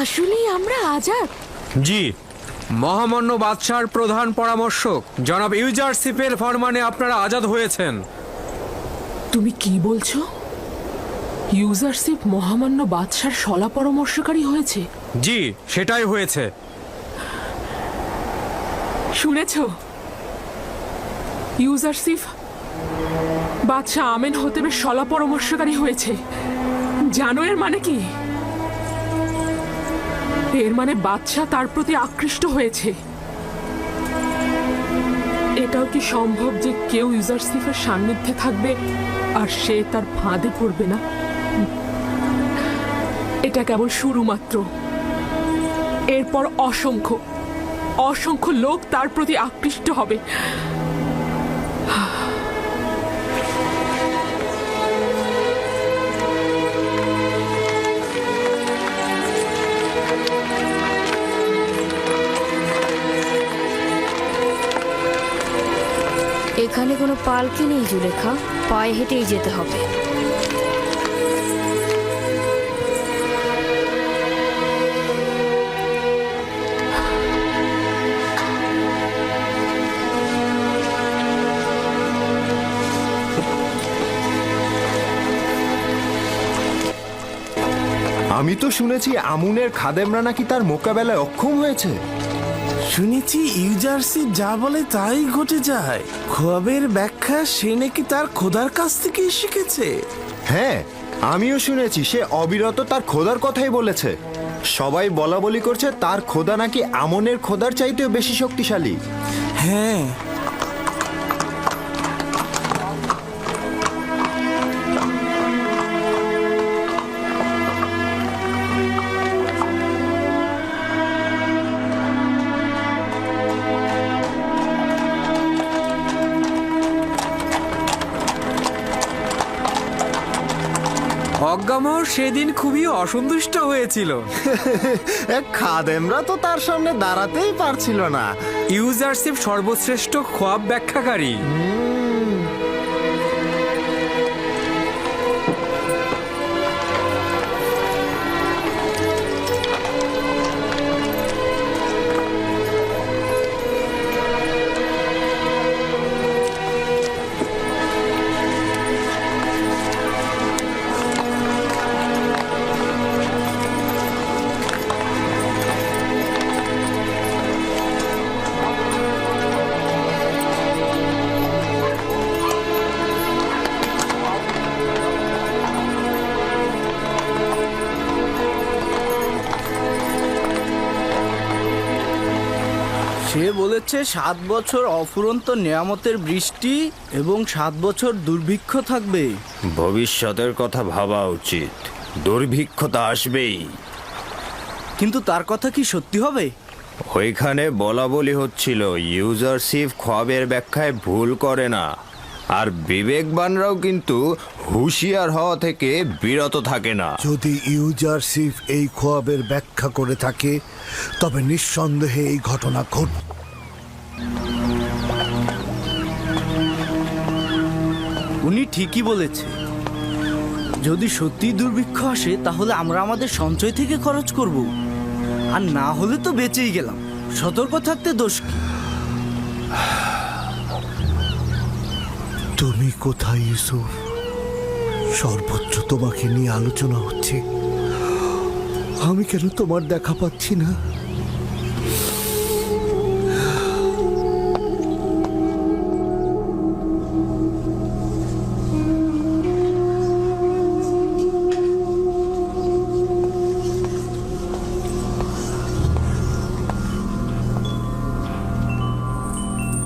আসলেই আমরা আজাদ? জি, মহামান্য বাদশাহর প্রধান পরামর্শক জনাব ইউজারশিপের ফরমানে আপনারা আজাদ হয়েছেন। তুমি কি বলছো? ইউজারশিপ মহামান্য বাদশার শলা পরামর্শকারী হয়েছে? জি, সেটাই হয়েছে। শুনেছ? ইউজারশিপ বাদশাহ আমেন হতেবের শলা পরামর্শকারী হয়েছে। জানো এর মানে কি? এর মানে বাদশাহ তার প্রতি আকৃষ্ট হয়েছে। এটাও কি সম্ভব যে কেউ ইউজারশিপের সান্নিধ্যে থাকবে আর সে তার ফাঁদে পড়বে না? এটা কেবল শুরু মাত্র। এরপর অসংখ্য অসংখ্য লোক তার প্রতি আকৃষ্ট হবে। এখানে কোনো পালকি নেই জুলেখা, পায়ে হেঁটেই যেতে হবে। আমি তো শুনেছি আমুনের খাদেমরা নাকি তার মোকাবেলায় অক্ষম হয়েছে। শুনেছি ইউজারশিপ যা বলে তাই ঘটে যায়। খোয়াবের ব্যাখ্যা সে নাকি তার খোদার কাছ থেকেই শিখেছে। হ্যাঁ, আমিও শুনেছি সে অবিরত তার খোদার কথাই বলেছে। সবাই বলা বলি করছে তার খোদা নাকি আমনের খোদার চাইতেও বেশি শক্তিশালী। হ্যাঁ, অজ্ঞামর সেদিন খুবই অসন্তুষ্ট হয়েছিল। খাদেমরা তো তার সামনে দাঁড়াতেই পারছিল না। ইউজারশিপ সর্বশ্রেষ্ঠ খোয়াব ব্যাখ্যাকারী। সে বলেছে 7 বছর অফুরন্ত নেয়ামতের বৃষ্টি এবং 7 বছর দুর্ভিক্ষ থাকবে। ভবিষ্যতের কথা ভাবা উচিত। দুর্ভিক্ষ তো আসবেই। কিন্তু তার কথা কি সত্যি হবে? ওইখানে বলা বলি হচ্ছিল ইউজারশিপ খোয়াবের ব্যাখ্যায় ভুল করে না, আর বিবেকবানরাও কিন্তু হুঁশিয়ার হওয়া থেকে বিরত থাকে না। যদি ইউজারশিপ এই খোয়াবের ব্যাখ্যা করে থাকে তবে নিঃসন্দেহে এই ঘটনা ঘটবে। উনি ঠিকই বলেছে। যদি সত্যি দুর্ভিক্ষ আসে তাহলে আমরা আমাদের সঞ্চয় থেকে খরচ করব, আর না হলে তো বেঁচেই গেলাম। সতর্ক থাকতে দোষ কি? তুমি কোথায় ইউসুফ? সর্বোচ্চ তোমাকে নিয়ে আলোচনা হচ্ছে, আমি কেন তোমার দেখা পাচ্ছি না?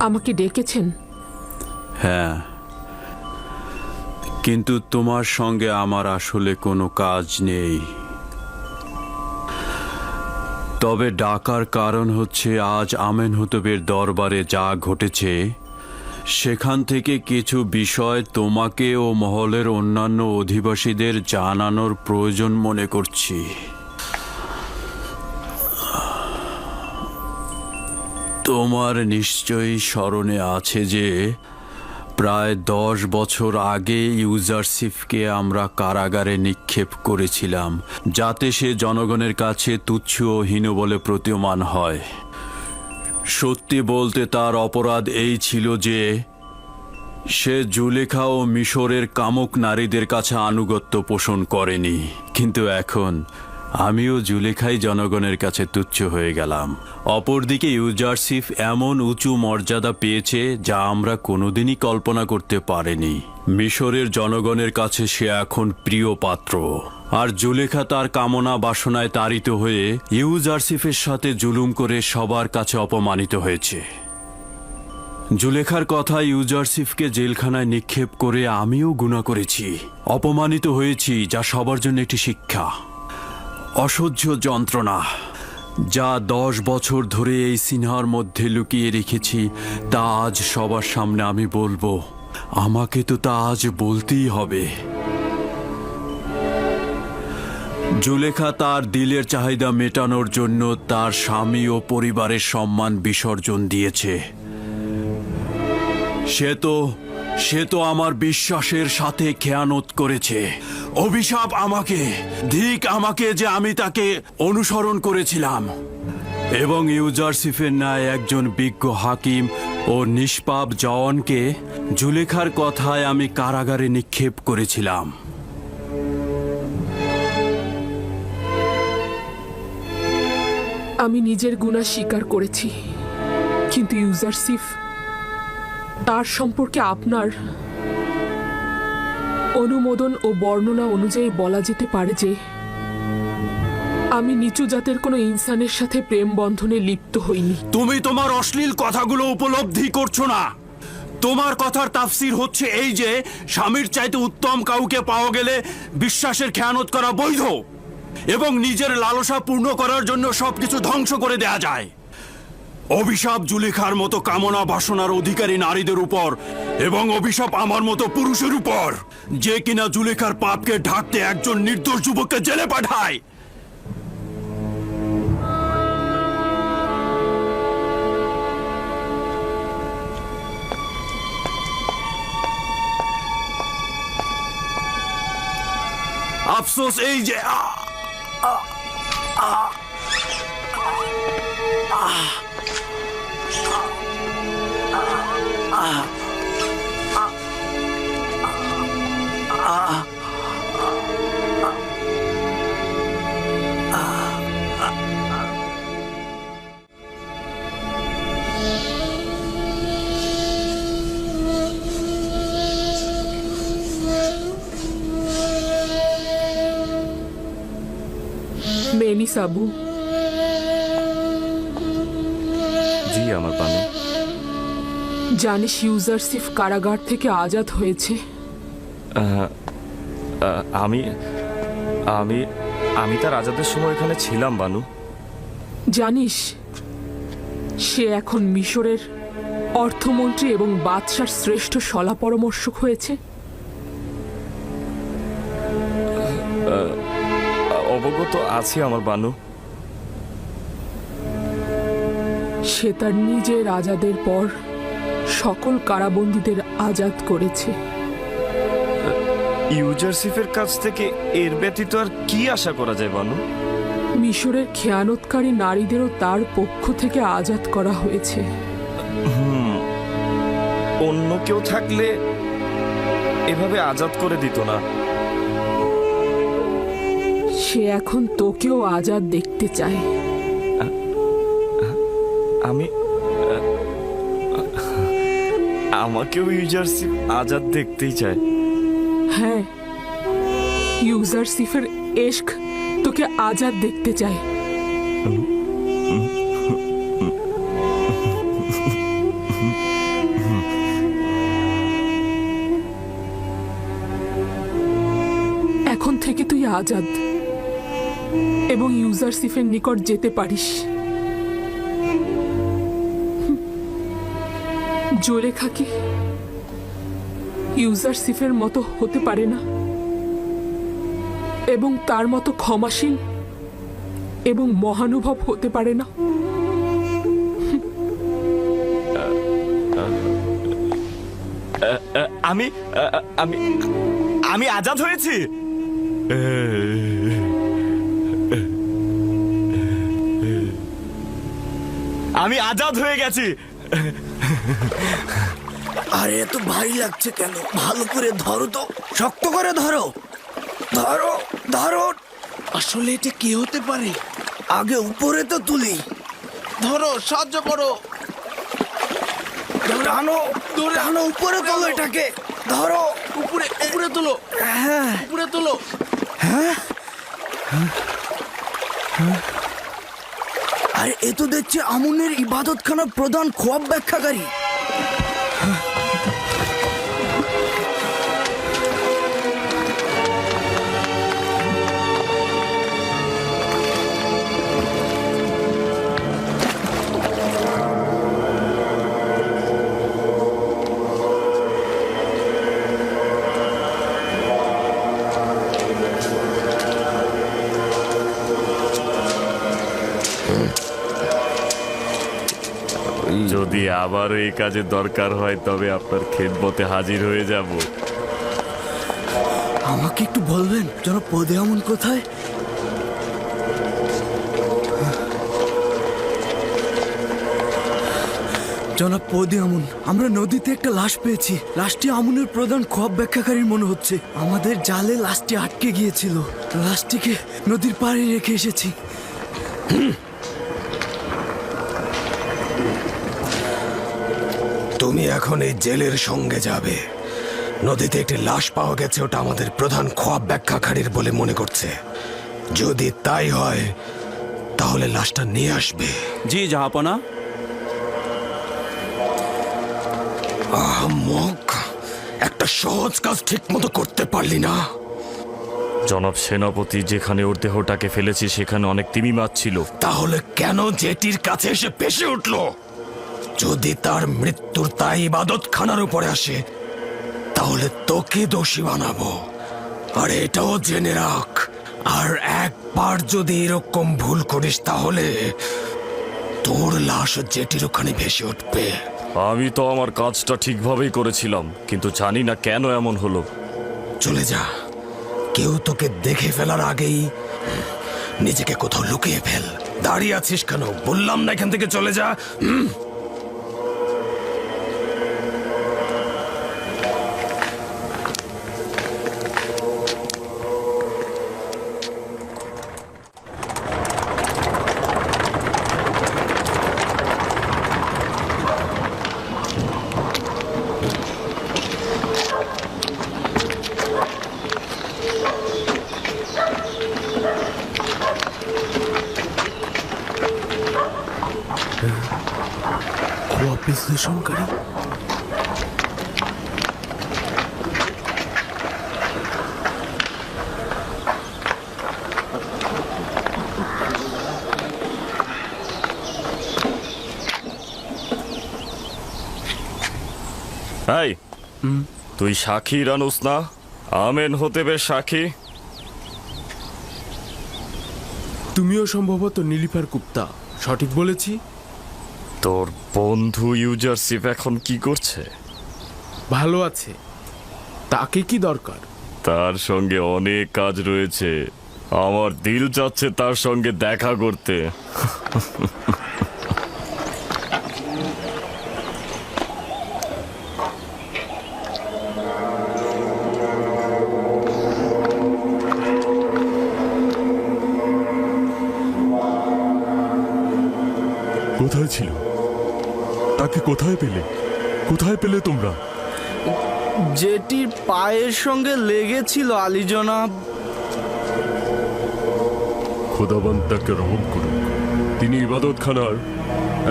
আমাকে ডেকেছেন? হ্যাঁ, কিন্তু তোমার সঙ্গে আমার আসলে কোনো কাজ নেই। তবে ডাকার কারণ হচ্ছে আজ আমেনহোতেবের দরবারে যা ঘটেছে সেখান থেকে কিছু বিষয় তোমাকে ও মহলের অন্যান্য অধিবাসীদের জানানোর প্রয়োজন মনে করছি। তোমার নিশ্চয়ই স্মরণে আছে যে প্রায় 10 বছর আগে ইউজারশিপকে আমরা কারাগারে নিক্ষেপ করেছিলাম, যাতে সে জনগণের কাছে তুচ্ছ ও হীন বলে প্রতীয়মান হয়। সত্যি বলতে তার অপরাধ এই ছিল যে সে জুলেখা ও মিশরের কামুক নারীদের কাছে আনুগত্য পোষণ করেনি। কিন্তু এখন আমিও জুলেখাই জনগণের কাছে তুচ্ছ হয়ে গেলাম। অপরদিকে ইউজারশিপ এমন উঁচু মর্যাদা পেয়েছে যা আমরা কোনোদিনই কল্পনা করতে পারিনি। মিশরের জনগণের কাছে সে এখন প্রিয় পাত্র, আর জুলেখা তার কামনা বাসনায় তাড়িত হয়ে ইউজারশিপের সাথে জুলুম করে সবার কাছে অপমানিত হয়েছে। জুলেখার কথা ইউজারশিপকে জেলখানায় নিক্ষেপ করে আমিও গুনাহ করেছি, অপমানিত হয়েছি, যা সবার জন্য একটি শিক্ষা। অসহ্য যন্ত্রণা যা 10 বছর ধরে এই সিনহার মধ্যে লুকিয়ে রেখেছি, তা আজ সবার সামনে আমি বলবো। আমাকে তো তা আজ বলতেই হবে। জুলেখা তার দিলের চাহিদা মেটানোর জন্য তার স্বামী ও পরিবারের সম্মান বিসর্জন দিয়েছে। সে তো আমার বিশ্বাসের সাথে খেয়ানত করেছে। অভিশাপ আমাকে, ধিক আমাকে যে আমি তাকে অনুসরণ করেছিলাম এবং ইউজারশিপের ন্যায় একজন বিজ্ঞ হাকিম ও নিষ্পাপ জওয়ানকে জুলেখার কথায় আমি কারাগারে নিক্ষেপ করেছিলাম। আমি নিজের গুনাহ স্বীকার করেছি, কিন্তু ইউজারশিপ, তার সম্পর্কে আপনার অনুমোদন ও বর্ণনা অনুযায়ী বলা যেতে পারে যে আমি নিচু জাতের কোনো ইনসানের সাথে প্রেম বন্ধনে লিপ্ত হইনি। তুমি তোমার অশ্লীল কথাগুলো উপলব্ধি করছো না। তোমার কথার তাফসির হচ্ছে এই যে স্বামীর চাইতে উত্তম কাউকে পাওয়া গেলে বিশ্বাসের খেয়ানত করা বৈধ এবং নিজের লালসা পূর্ণ করার জন্য সবকিছু ধ্বংস করে দেয়া যায়। অভিশাপ জুলেখার মতো কামনা বাসনার অধিকারী নারীদের উপর এবং অভিশাপ আমার মতো পুরুষের উপর, যে কিনা জুলেখার পাপকে ঢাকতে একজন নির্দোষ যুবককে জেলে পাঠায়। আফসোস এই যে মেনি সাবু। জি আমার বানু। জানিস ইউজারশিপ কারাগার থেকে আজাদ হয়েছে? আমি আমি আমি তার আজাদের সময় এখানে ছিলাম বানু। জানিস সে এখন মিশরের অর্থমন্ত্রী এবং বাদশার শ্রেষ্ঠ শলা পরামর্শক হয়েছে। অবগত আছি আমার বানু। সে তার নিজের আজাদের পর সকল কারাবন্দীদের আজাদ করেছে। ইউজারশিপের কাছ থেকে এর ব্যতীত আর কি আশা করা যায় বানু? মিশরের খেয়ানতকারী নারীদেরও তার পক্ষ থেকে আজাদ করা হয়েছে। অন্য কেউ থাকলে এভাবে আজাদ করে দিত না। সে এখন তোকেও আজাদ দেখতে চায়। আমাকেও ইউজারশিপ আজাদ দেখতেই চায়। হ্যাঁ, ইউজারশিপের এশক তোকে আজাদ দেখতে চায়। এখন থেকে তুই আজাদ এবং ইউজারশিপের নিকট যেতে পারিস। জুলেখা কি ইউজারশিপের মতো হতে পারে না এবং তার মতো ক্ষমাশীল এবং মহানুভব হতে পারে না? আমি আমি আমি আজাদ হয়েছি। আমি আজাদ হয়ে গেছি। আরে এত ভারী লাগছে কেন? ভালো করে ধরো তো, শক্ত করে ধরো, ধরো ধরো। আসলে এটা কি হতে পারে? আগে উপরে তো তুলি। ধরো, সাহায্য করো। টানো টানো, উপরে তোলো এটাকে, ধরো উপরে, উপরে তোলো। হ্যাঁ, উপরে তোলো। হ্যাঁ, আরে এ তো দেখছি আমুনের ইবাদতখানার প্রধান খোয়াব ব্যাখ্যাকারী। যদি আবারও এই কাজে দরকার হয় তবে আপনার খেদমতে হাজির হয়ে যাব। আমাকে একটু বলবেন যেন পদে আমন কোথায়? জনাব পদে আমন, আমরা নদীতে একটা লাশ পেয়েছি। লাশটি আমনের প্রধান খোয়াব ব্যাখ্যাকারীর মনে হচ্ছে। আমাদের জালে লাশটি আটকে গিয়েছিল। লাশটিকে নদীর পাড়ে রেখে এসেছি। তুমি এখন এই জেলের সঙ্গে যাবে। নদীতে একটি লাশ পাওয়া গেছে, ওটা আমাদের প্রধান খোয়াব ব্যাখ্যাকারীর বলে মনে করছে। যদি তাই হয় তাহলে লাশটা নিয়ে আসবে। জি জাহাপনা। আহমক, একটা সহজ কাজ ঠিক মতো করতে পারলি না। জনাব সেনাপতি, যেখানে ওর দেহটাকে ফেলেছি সেখানে অনেক তিমি মাছ ছিল। তাহলে কেন জেটির কাছে এসে ভেসে উঠলো? যদি তার মৃত্যুর তাই ইবাদতখানার উপরে আসে তাহলে তোকে দোষী বানাবো। আর এটাও জেনে রাখ, আর একবার যদি এরকম ভুল করিস তাহলে তোর লাশ জেটির ওখানে ভেসে উঠবে। আমি তো আমার কাজটা ঠিকভাবেই করেছিলাম, কিন্তু জানি না কেন এমন হলো। চলে যা, কেউ তোকে দেখে ফেলার আগেই নিজেকে কোথাও লুকিয়ে ফেল। দাঁড়িয়ে আছিস কেন? বললাম না এখান থেকে চলে যা। খোয়াব বিশ্লেষণকারী। এই, তুই সাক্ষী রানুস না? আমেন হতেবের সাক্ষী। তুমিও সম্ভবত নীলিফার গুপ্তা, সঠিক বলেছি? তোর বন্ধু ইউজারশিপ এখন কি করছে? ভালো আছে। তাকে কি দরকার? তার সঙ্গে অনেক কাজ রয়েছে। আমার দিল চাচ্ছে তার সঙ্গে দেখা করতে। কোথায় ছিল? তাকে কোথায় পেলে? কোথায় পেলে তোমরা? যেটির পায়ের সঙ্গে লেগেছিল আলী জনাব। খোদাবন্ত তাকে রহম করুন। তিনি ইবাদতখানার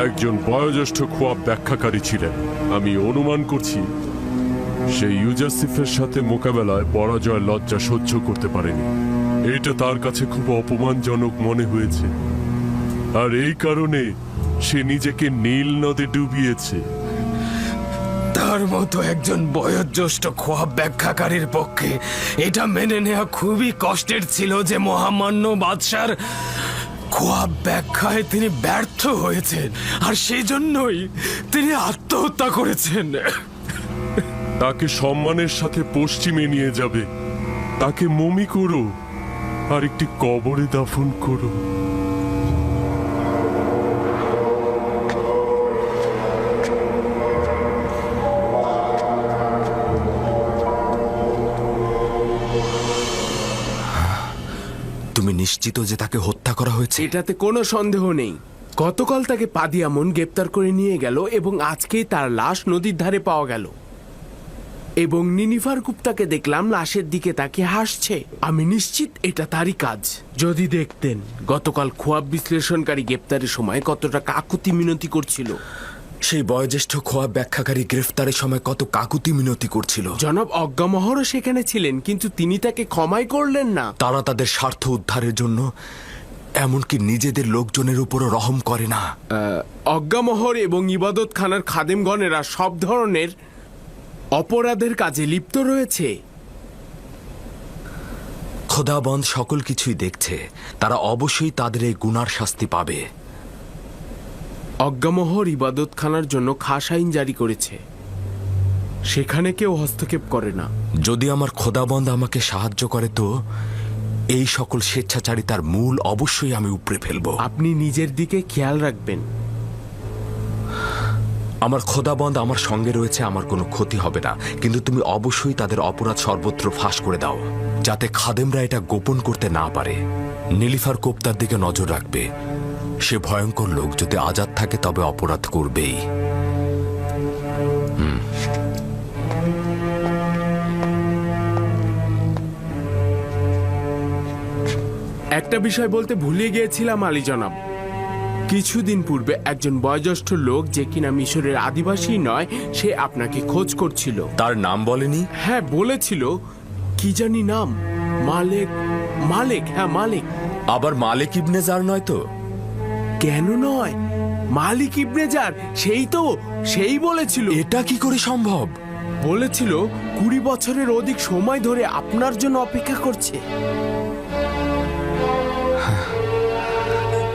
একজন বয়োজ্যেষ্ঠ খোয়াব ব্যাখ্যাকারী ছিলেন। আমি অনুমান করছি সেই ইউজারসিফের সাথে মোকাবেলায় পরাজয় লজ্জা সহ্য করতে পারেনি। এটা তার কাছে খুব অপমানজনক মনে হয়েছে, আর এই কারণে সে নিজেকে নীল নদে ডুবিয়েছে। তার মতো একজন বয়োজ্যেষ্ঠ খোয়াব ব্যাখ্যাকারীর পক্ষে এটা মেনে নেওয়া খুবই কষ্টের ছিল যে মহামান্য বাদশার খোয়াব ব্যাখ্যায় তিনি ব্যর্থ হয়েছেন, আর সেই জন্যই তিনি আত্মহত্যা করেছেন। তাকে সম্মানের সাথে পশ্চিমে নিয়ে যাবে, তাকে মমি করো আর একটি কবরে দাফন করো। তুমি নিশ্চিত যে তাকে হত্যা করা হয়েছে? এটাতে কোনো সন্দেহ নেই। গতকাল তাকে পাদিয়ামন গ্রেপ্তার করে নিয়ে গেল এবং আজকেই তার লাশ নদীর ধারে পাওয়া গেল। এবং নিনিফার গুপ্তাকে দেখলাম লাশের দিকে তাকে হাসছে। আমি নিশ্চিত এটা তারই কাজ। যদি দেখতেন গতকাল খোয়াব বিশ্লেষণকারী গ্রেপ্তারের সময় কতটা কাকুতি মিনতি করছিল। সেই বয়োজ্যেষ্ঠ খোয়াব ব্যাখ্যাকারী গ্রেফতারের সময় কত কাকুতি মিনতি করছিল। জনাব অজ্ঞামহরও সেখানে ছিলেন, কিন্তু তিনি তাকে ক্ষমাই করলেন না। তারা তাদের স্বার্থ উদ্ধারের জন্য এমনকি নিজেদের লোকজনের উপরও রহম করে না। অজ্ঞামহর এবং ইবাদত খানার খাদেমগণেরা সব ধরনের অপরাধের কাজে লিপ্ত রয়েছে। খোদাবন্দ সকল কিছুই দেখছে, তারা অবশ্যই তাদের এই গুনার শাস্তি পাবে। অজ্ঞামহর ইবাদত খানার জন্য খাস আইন জারি করেছে, সেখানে কেউ হস্তক্ষেপ করে না। যদি আমার খোদাবন্দ আমাকে সাহায্য করে তো এই সকল স্বেচ্ছাচারিতার মূল অবশ্যই আমি উপড়ে ফেলব। আপনি নিজের দিকে খেয়াল রাখবেন। আমার খোদাবন্দ আমার সঙ্গে রয়েছে, আমার কোনো ক্ষতি হবে না। কিন্তু তুমি অবশ্যই তাদের অপরাধ সর্বত্র ফাঁস করে দাও, যাতে খাদেমরা এটা গোপন করতে না পারে। নীলিফার কোপ্তার দিকে নজর রাখবে। সে ভয়ঙ্কর লোক, যদি আজাদ থাকে তবে অপরাধ করবেই। একটা বিষয় বলতে ভুলে গিয়েছিলাম আলী জনাব। কিছুদিন পূর্বে একজন বয়োজ্যেষ্ঠ লোক, যে কিনা মিশরের আদিবাসী নয়, সে আপনাকে খোঁজ করছিল। তার নাম বলেনি? হ্যাঁ বলেছিল, কি জানি নাম, মালেক। মালেক, হ্যাঁ মালেক। আবার মালিক ইবনে জার নয় তো? কেন নয়, মালিক ইবনে জার, সেই বলেছিল। এটা কি করে সম্ভব? বলেছিল 20 বছরের অধিক সময় ধরে আপনার জন্য অপেক্ষা করছে।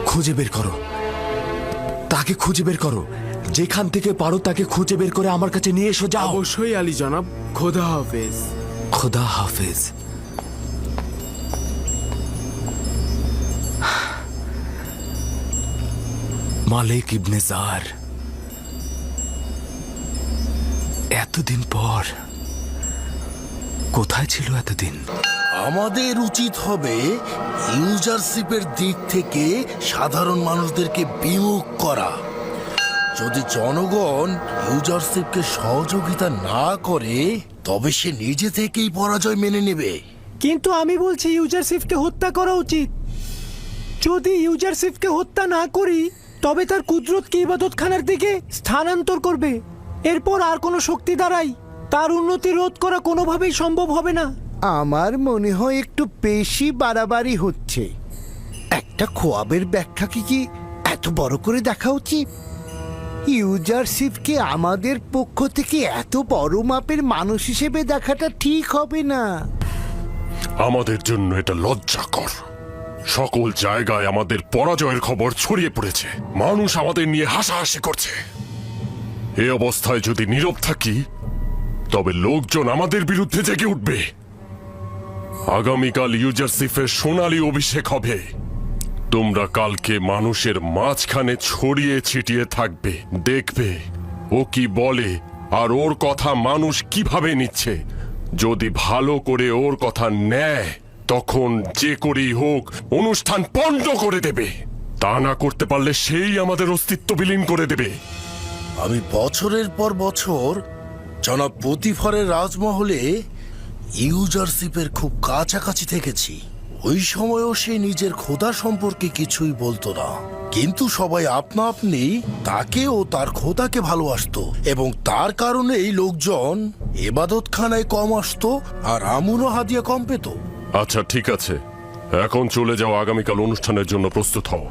খুঁজে বের করো, তাকে খুঁজে বের করো। যেখান থেকে পারো তাকে খুঁজে বের করে আমার কাছে নিয়ে এসো। যাও। অবশ্যই আলী জনাব। খোদা হাফেজ। খোদা হাফেজ। মালিক ইবনে জার, এতদিন পর কোথায় ছিল এতদিন? আমাদের উচিত হবে ইউজারশিপের দিক থেকে সাধারণ মানুষদেরকে বিমুখ করা। যদি জনগণ ইউজারশিপকে সহযোগিতা না করে তবে সে নিজে থেকেই পরাজয় মেনে নেবে। কিন্তু আমি বলছি ইউজারশিপকে হত্যা করা উচিত। যদি ইউজারশিপকে হত্যা না করি তবে তার কুদরতকে ইবাদতখানার দিকে স্থানান্তর করবে। এরপর আর কোনো শক্তি দ্বারাই তার উন্নতি রোধ করা কোনোভাবেই সম্ভব হবে না। আমার মনে হয় একটু বেশি বাড়াবাড়ি হচ্ছে। একটা খোয়াবের ব্যাখ্যাকে কি এত বড় করে দেখা উচিত? ইউজারশিপকে আমাদের পক্ষ থেকে এত বড় মাপের মানুষ হিসেবে দেখাটা ঠিক হবে না। আমাদের জন্য এটা লজ্জাকর। সকল জায়গায় আমাদের পরাজয়ের খবর ছড়িয়ে পড়েছে, মানুষ আমাদের নিয়ে হাসাহাসি করছে। এই অবস্থায় যদি নীরব থাকি তবে লোকজন আমাদের বিরুদ্ধে জেগে উঠবে। আগামীকাল ইউজারশিপের সোনালী অভিষেক হবে। তোমরা কালকে মানুষের মাঝখানে ছড়িয়ে ছিটিয়ে থাকবে, দেখবে ও কি বলে আর ওর কথা মানুষ কিভাবে নিচ্ছে। যদি ভালো করে ওর কথা নেয় তখন যে করেই হোক অনুষ্ঠান পণ্ড করে দেবে। তা না করতে পারলে সেই আমাদের অস্তিত্ব বিলীন করে দেবে। আমি বছরের পর বছর জনাব পতিফারের রাজমহলে ইউজারশিপের খুব কাছাকাছি থেকেছি। ওই সময়ও সে নিজের খোদা সম্পর্কে কিছুই বলতো না, কিন্তু সবাই আপনা আপনি তাকে ও তার খোদাকে ভালোবাসতো এবং তার কারণেই লোকজন ইবাদতখানায় কম আসতো আর আমুন হাদিয়া কম পেত। আচ্ছা ঠিক আছে, এখন চলে যাও, আগামীকাল অনুষ্ঠানের জন্য প্রস্তুত হও।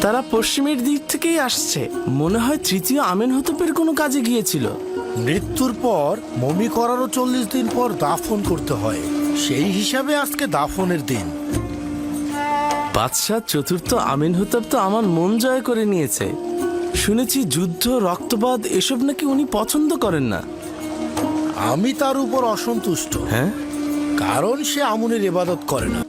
তারা পশ্চিমের দিক থেকেই আসছে। মনে হয় তৃতীয় আমেনহতপের কোনো কাজে গিয়েছিল। মৃত্যুর পর মমি করারও 40 দিন পর দাফন করতে হয়, সেই হিসাবে আজকে দাফনের দিন। বাদশাহ চতুর্থ আমেনহতপ তো আমার মন জয় করে নিয়েছে। শুনেছি যুদ্ধ, রক্তপাত এসব নাকি উনি পছন্দ করেন না। আমি তার উপর অসন্তুষ্ট, হ্যাঁ, কারণ সে আমুনের ইবাদত করে না।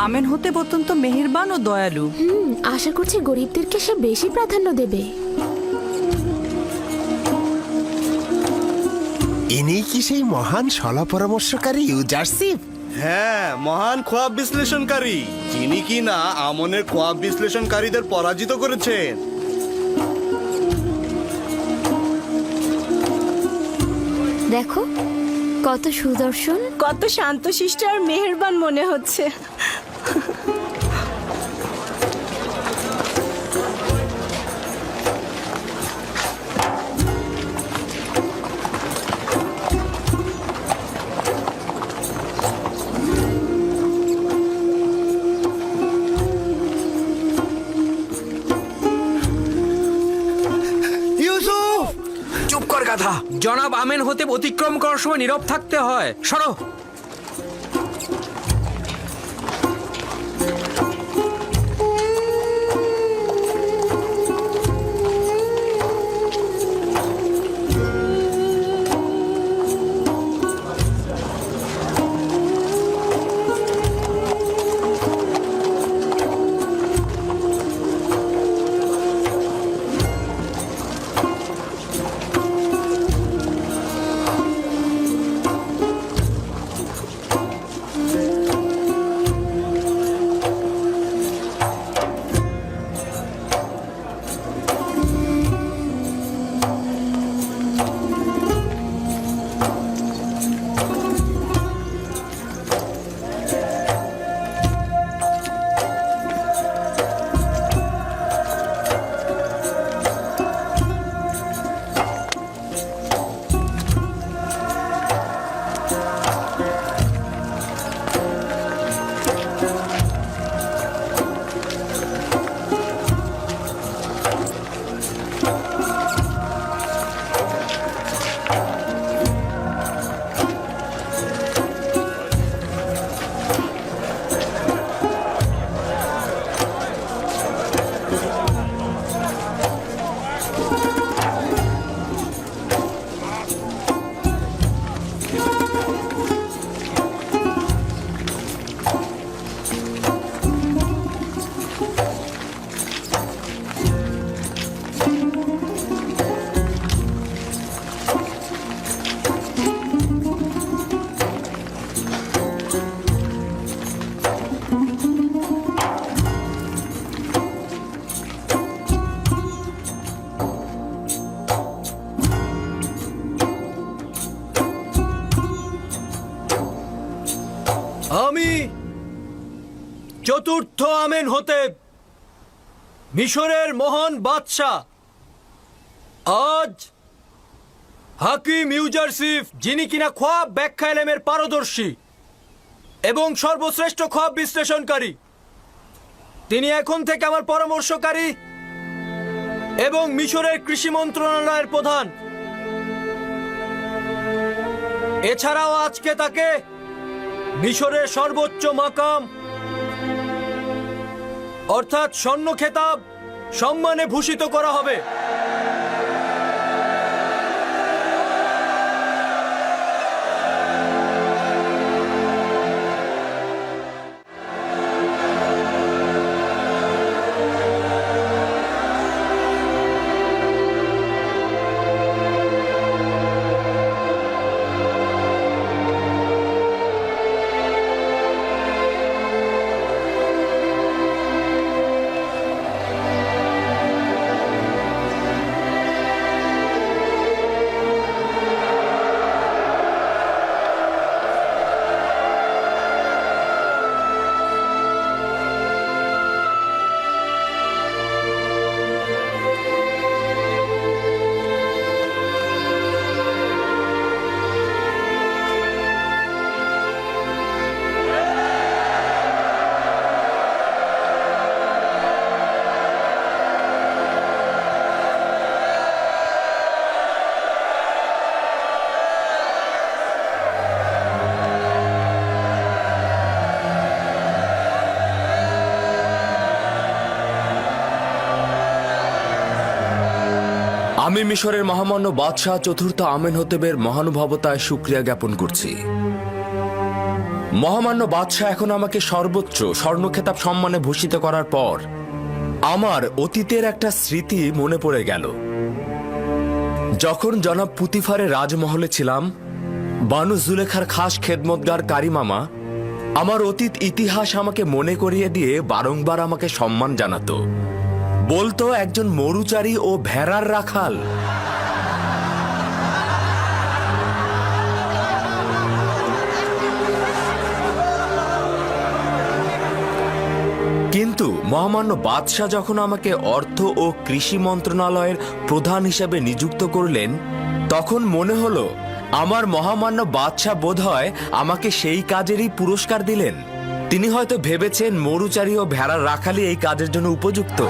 আমেনহতেপ অত্যন্ত মেহেরবান ও দয়ালু। আশা করছি গরিবদেরকে সে বেশি প্রাধান্য দেবে। ইনি কি সেই মহান সলা পরামর্শকারী ইউজারশিপ? হ্যাঁ, মহান খোয়াব বিশ্লেষণকারী, যিনি কি না আমনের খোয়াব বিশ্লেষণকারীদের পরাজিত করেছেন। দেখো কত সুদর্শন, কত শান্তশিষ্ট আর মেহেরবান মনে হচ্ছে। ইউসুফ, চুপ কর গাধা। জনাব আমেনহতেপ অতিক্রম করার সময় নীরব থাকতে হয়। সরো। আমি চতুর্থ আমেনহতেপ, মিশরের মহান বাদশাহ, আজ হাকিম ইউজারশিপ, যিনি কিনা খোয়াব ব্যাখ্যা এলেমের পারদর্শী এবং সর্বশ্রেষ্ঠ খোয়াব বিশ্লেষণকারী, তিনি এখন থেকে আমার পরামর্শকারী এবং মিশরের কৃষি মন্ত্রণালয়ের প্রধান। এছাড়াও আজকে তাকে মিশরের সর্বোচ্চ মাকাম অর্থাৎ স্বর্ণ খেতাব সম্মানে ভূষিত করা হবে। আমি মিশরের মহামান্য বাদশাহ চতুর্থ আমেনহোতেবের মহানুভবতায় শুকরিয়া জ্ঞাপন করছি। মহামান্য বাদশাহ এখন আমাকে সর্বোচ্চ স্বর্ণখেতাব সম্মানে ভূষিত করার পর আমার অতীতের একটা স্মৃতি মনে পড়ে গেল। যখন জনাব পুতিফারের রাজমহলে ছিলাম, বানু জুলেখার খাস খেদমতগার কারিমামা আমার অতীত ইতিহাস আমাকে মনে করিয়ে দিয়ে বারংবার আমাকে সম্মান জানাতো। বলতো একজন মরুচারী ও ভেড়ার রাখাল। কিন্তু মহামান্য বাদশাহ যখন আমাকে অর্থ ও কৃষি মন্ত্রণালয়ের প্রধান হিসেবে নিযুক্ত করলেন, তখন মনে হলো আমার মহামান্য বাদশাহ বোধহয় আমাকে সেই কাজেরই পুরস্কার দিলেন। তিনি হয়তো ভেবেছেন মরুচারী ও ভেড়ার রাখালি এই কাজের জন্য উপযুক্ত।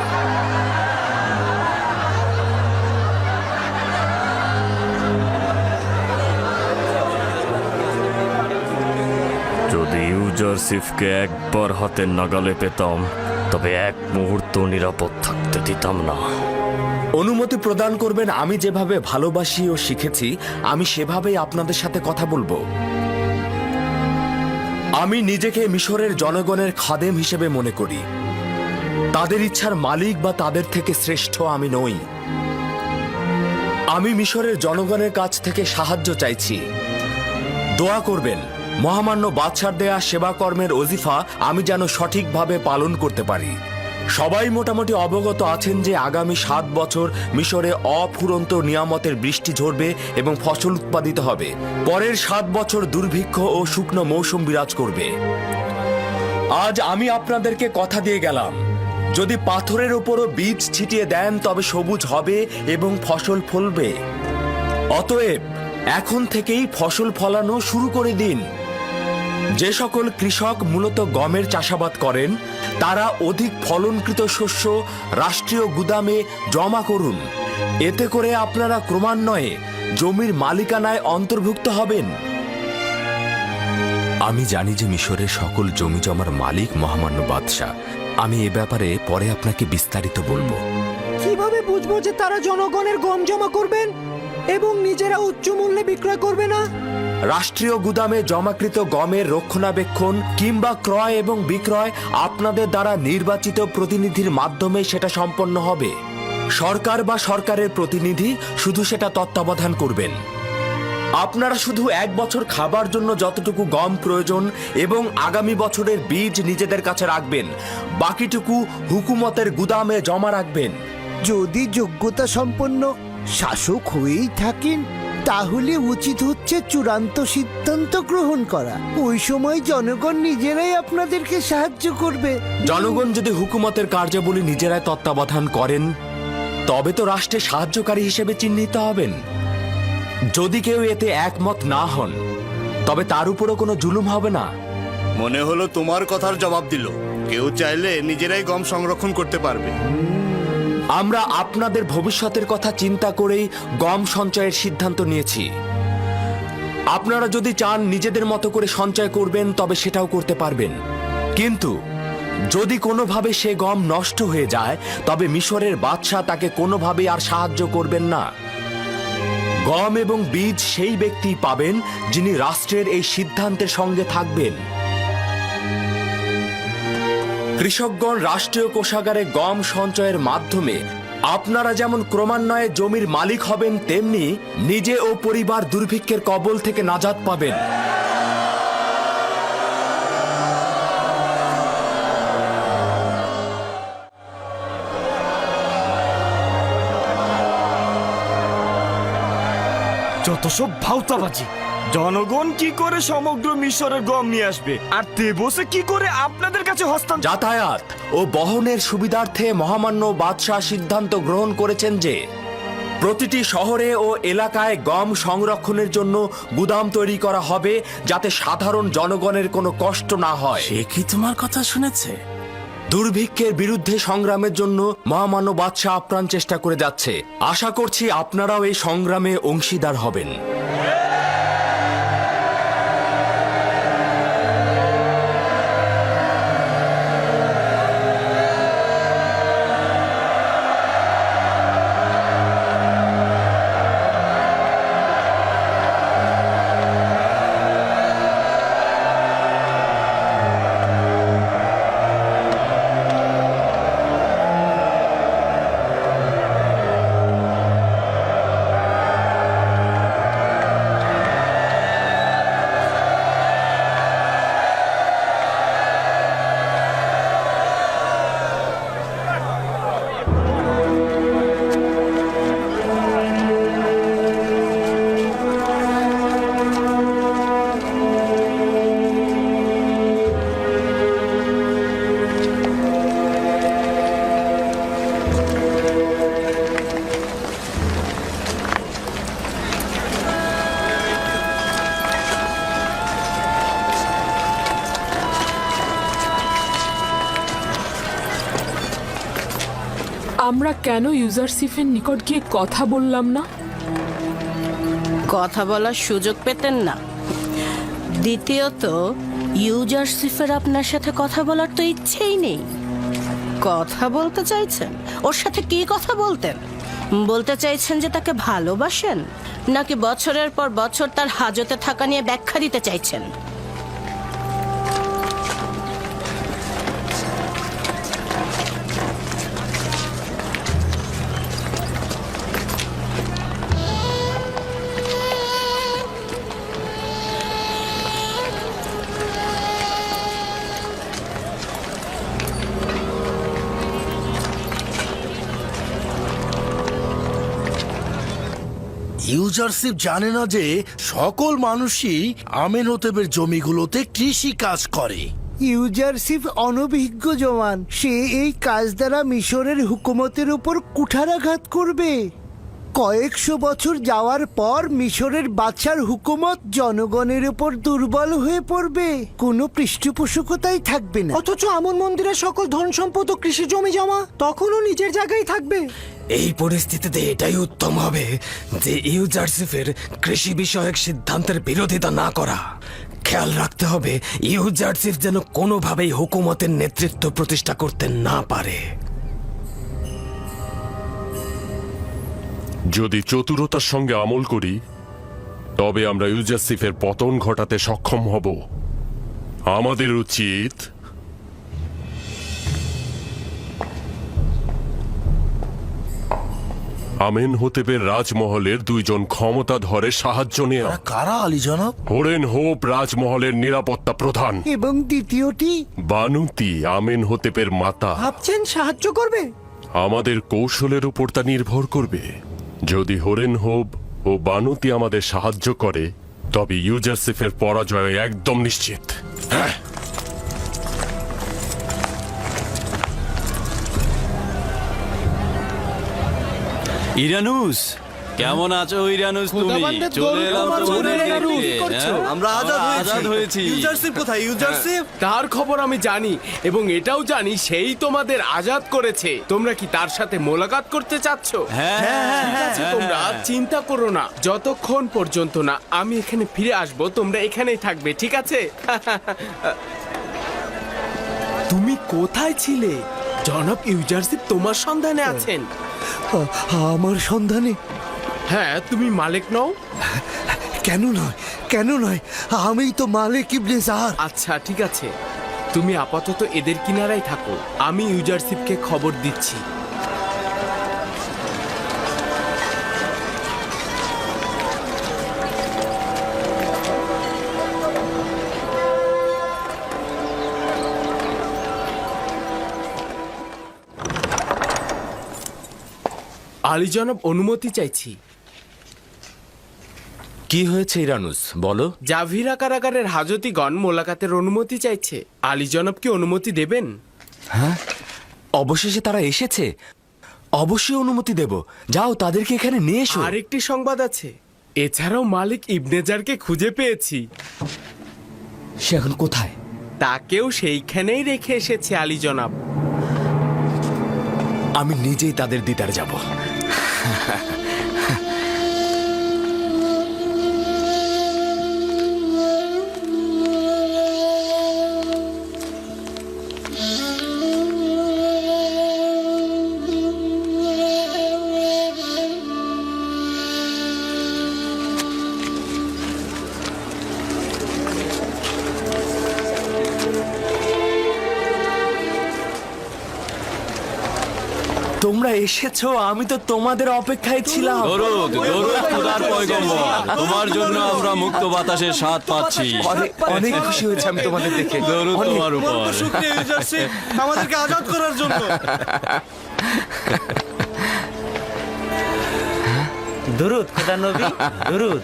যদি ইউজারশিপকে একবার হাতের নাগালে পেতাম, তবে এক মুহূর্ত নিরাপদ থাকতে দিতাম না। অনুমতি প্রদান করবেন, আমি যেভাবে ভালোবাসি ও শিখেছি আমি সেভাবেই আপনাদের সাথে কথা বলবো। আমি নিজেকে মিশরের জনগণের খাদেম হিসেবে মনে করি। তাদের ইচ্ছার মালিক বা তাদের থেকে শ্রেষ্ঠ আমি নই। আমি মিশরের জনগণের কাছ থেকে সাহায্য চাইছি। দোয়া করবেন মহামান্য বাদশার দেয়া সেবা কর্মের ওজিফা আমি যেন সঠিকভাবে পালন করতে পারি। সবাই মোটামুটি অবগত আছেন যে আগামী 7 বছর মিশরে অফুরন্ত নিয়ামতের বৃষ্টি ঝরবে এবং ফসল উৎপাদিত হবে। পরের 7 বছর দুর্ভিক্ষ ও শুকনো মৌসুম বিরাজ করবে। আজ আমি আপনাদেরকে কথা দিয়ে গেলাম, যদি পাথরের উপরও বীজ ছিটিয়ে দেন তবে সবুজ হবে এবং ফসল ফলবে। অতএব এখন থেকেই ফসল ফলানো শুরু করে দিন। যে সকল কৃষক মূলত গমের চাষাবাদ করেন তারা অধিক ফলনকৃত শস্য রাষ্ট্রীয় গুদামে জমা করুন। এতে করে আপনারা ক্রমান্বয়ে জমির মালিকানায় অন্তর্ভুক্ত হবেন। আমি জানি যে মিশরের সকল জমি জমার মালিক মহামান্য বাদশাহ। আমি এ ব্যাপারে পরে আপনাকে বিস্তারিত বলবো। কিভাবে বুঝবো যে তারা জনগণের গম জমা করবেন এবং নিজেরা উচ্চ মূল্যে বিক্রয় করবে না? রাষ্ট্রীয় গুদামে জমাকৃত গমের রক্ষণাবেক্ষণ কিংবা ক্রয় এবং বিক্রয় আপনাদের দ্বারা নির্বাচিত প্রতিনিধির মাধ্যমে সেটা সম্পন্ন হবে। সরকার বা সরকারের প্রতিনিধি শুধু সেটা তত্ত্বাবধান করবেন। আপনারা শুধু 1 বছর খাবার জন্য যতটুকু গম প্রয়োজন এবং আগামী বছরের বীজ নিজেদের কাছে রাখবেন, বাকিটুকু হুকুমতের গুদামে জমা রাখবেন। যদি যোগ্যতা সম্পন্ন শাসক হয়েই থাকেন তাহলে উচিত হচ্ছে চূড়ান্ত সিদ্ধান্ত গ্রহণ করা। ওই সময় জনগণ নিজেরাই আপনাদেরকে সাহায্য করবে। জনগণ যদি হুকুমতের কার্যাবলী নিজেরাই তত্ত্বাবধান করেন তবে তো রাষ্ট্রের সাহায্যকারী হিসেবে চিহ্নিত হবেন। যদি কেউ এতে একমত না হন তবে তার উপরও কোনো জুলুম হবে না। মনে হলো তোমার কথার জবাব দিল। কেউ চাইলে নিজেরাই গম সংরক্ষণ করতে পারবে। আমরা আপনাদের ভবিষ্যতের কথা চিন্তা করেই গম সঞ্চয়ের সিদ্ধান্ত নিয়েছি। আপনারা যদি চান নিজেদের মতো করে সঞ্চয় করবেন তবে সেটাও করতে পারবেন, কিন্তু যদি কোনোভাবে সে গম নষ্ট হয়ে যায় তবে মিশরের বাদশাহ তাকে কোনোভাবে আর সাহায্য করবেন না। গম এবং বীজ সেই ব্যক্তি পাবেন যিনি রাষ্ট্রের এই সিদ্ধান্তের সঙ্গে থাকবেন। কৃষকগণ রাষ্ট্রীয় কোষাগারে গম সঞ্চয়ের মাধ্যমে আপনারা যেমন ক্রমান্বয়ে জমির মালিক হবেন, তেমনি নিজে ও পরিবার দুর্ভিক্ষের কবল থেকে নাজাত পাবেন। যত সব ভাউতাবাজি! জনগণ কি করে সমগ্র মিশরের গম নিয়ে আসবে, আর তেবসে কি করে আপনাদের কাছে হস্তান্তর? যাতায়াত ও বহনের সুবিধার্থে মহামান্য বাদশাহ সিদ্ধান্ত গ্রহণ করেছেন যে প্রতিটি শহরে ও এলাকায় গম সংরক্ষণের জন্য গুদাম তৈরি করা হবে, যাতে সাধারণ জনগণের কোনো কষ্ট না হয়। সে কি তোমার কথা শুনেছে? দুর্ভিক্ষের বিরুদ্ধে সংগ্রামের জন্য মহামান্য বাদশাহ আপ্রাণ চেষ্টা করে যাচ্ছে। আশা করছি আপনারাও এই সংগ্রামে অংশীদার হবেন। আমরা কেন ইউজারসিফের নিকট গিয়ে কথা বললাম না? কথা বলার সুযোগ পেতেন না। দ্বিতীয়ত, ইউজারসিফের আপনার সাথে কথা বলার তো ইচ্ছেই নেই। কথা বলতে চাইছেন, ওর সাথে কি কথা বলতেন? বলতে চাইছেন যে তাকে ভালোবাসেন, নাকি বছরের পর বছর তার হাজতে থাকা নিয়ে ব্যাখ্যা দিতে চাইছেন? ইউজারশিপ জানে না যে সকল মানুষই আমেনহোতেবের জমিগুলোতে কৃষি কাজ করে। ইউজারশিপ অনভিজ্ঞ জওয়ান, সে এই কাজ দ্বারা মিশরের হুকুমতের উপর কুঠারাঘাত করবে। কয়েকশো বছর যাওয়ার পর মিশরের বাদশার হুকুমত জনগণের উপর দুর্বল হয়ে পড়বে, কোনো পৃষ্ঠপোষকতাই থাকবে না। অথচ আমন মন্দিরের সকল ধন সম্পদ ও কৃষি জমি জমা তখনও নিজের জায়গায় থাকবে। এই পরিস্থিতিতে এটাই উত্তম হবে যে ইউজারসিফের কৃষি বিষয়ক সিদ্ধান্তের বিরোধিতা না করা। খেয়াল রাখতে হবে ইউজারসিফ যেন কোনোভাবেই হুকুমতের নেতৃত্ব প্রতিষ্ঠা করতে না পারে। যদি চতুরতার সঙ্গে আমল করি তবে আমরা ইউজারসিফের পতন ঘটাতে সক্ষম হব। আমাদের উচিত আমেনহোতেবের রাজমহলের দুইজন ক্ষমতাধরের সাহায্য নেওয়া। কারা আলী জনাব? হোরেনহোপ রাজমহলের নিরাপত্তা প্রধান, এবং দ্বিতীয়টি বানুতি আমেনহোতেবের মাতা। ভাবছেন সাহায্য করবে? আমাদের কৌশলের উপর তা নির্ভর করবে। যদি হোরেনহোপ ও বানুতি আমাদের সাহায্য করে তবে ইউজারসিফের পরাজয় একদম নিশ্চিত। হ্যাঁ, ইরানুস, কেমন আছো ইরানুস? তুমি চলে এলাম তোমাদের দেখতে। আমরা আজাদ হয়েছি। ইউজারশিপ কোথায়? ইউজারশিপ তার খবর আমি জানি এবং এটাও জানি সেই তোমাদের আজাদ করেছে। তোমরা কি তার সাথে মোলাকাত করতে চাচ্ছ? ঠিক আছে, তোমরা চিন্তা করো না। যতক্ষণ পর্যন্ত না আমি এখানে ফিরে আসব তোমরা এখানেই থাকবে, ঠিক আছে? তুমি কোথায় ছিলে? জনাব ইউজারশিপ তোমার সন্ধানে আছেন। আমার সন্ধানে? হ্যাঁ, তুমি মালিক নও? কেন নয়, কেন নয়, আমি তো মালিক ইবনে জার। আচ্ছা ঠিক আছে, তুমি আপাতত এদের কিনারায় থাকো, আমি ইউজারশিপকে খবর দিচ্ছি। আলী জনাব, অনুমতি চাইছি। কি হয়েছে ইরানুস, বলো। জাভিরা কারাগারের হাজতিগণ মোলাকাতের অনুমতি চাইছে। আলী জনাব কি অনুমতি দেবেন? হ্যাঁ, অবশেষে তারা এসেছে। অবশ্যই অনুমতি দেব। যাও, তাদেরকে এখানে নিয়ে এসো। আরেকটি সংবাদ আছে, এছাড়াও মালিক ইবনেজারকে খুঁজে পেয়েছি। সে এখন কোথায়? তাকেও সেইখানেই রেখে এসেছে আলী জনাব। আমি নিজেই তাদের দিদার যাব। তোমরা এসেছো, আমি তো তোমাদের অপেক্ষায় ছিলাম। দরুদ, দরুদ খোদার পয়গম্বর, তোমার জন্য আমরা মুক্ত বাতাসের স্বাদ পাচ্ছি। অনেক খুশি হয়েছে আমি তোমাদের দেখে। দরুদ তোমার উপর। আমাদেরকে আজাদ করার জন্য। দরুদ খোদা নবী, দরুদ।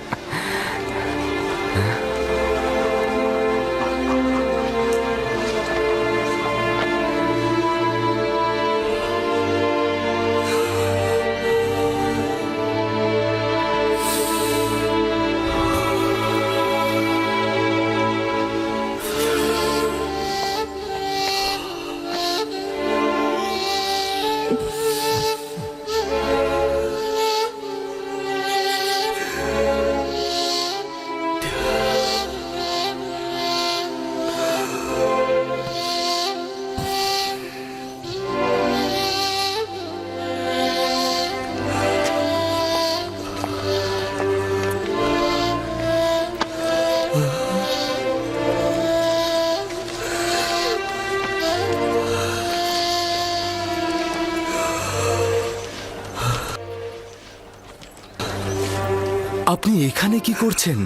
আপনি এখানে কি করছেন?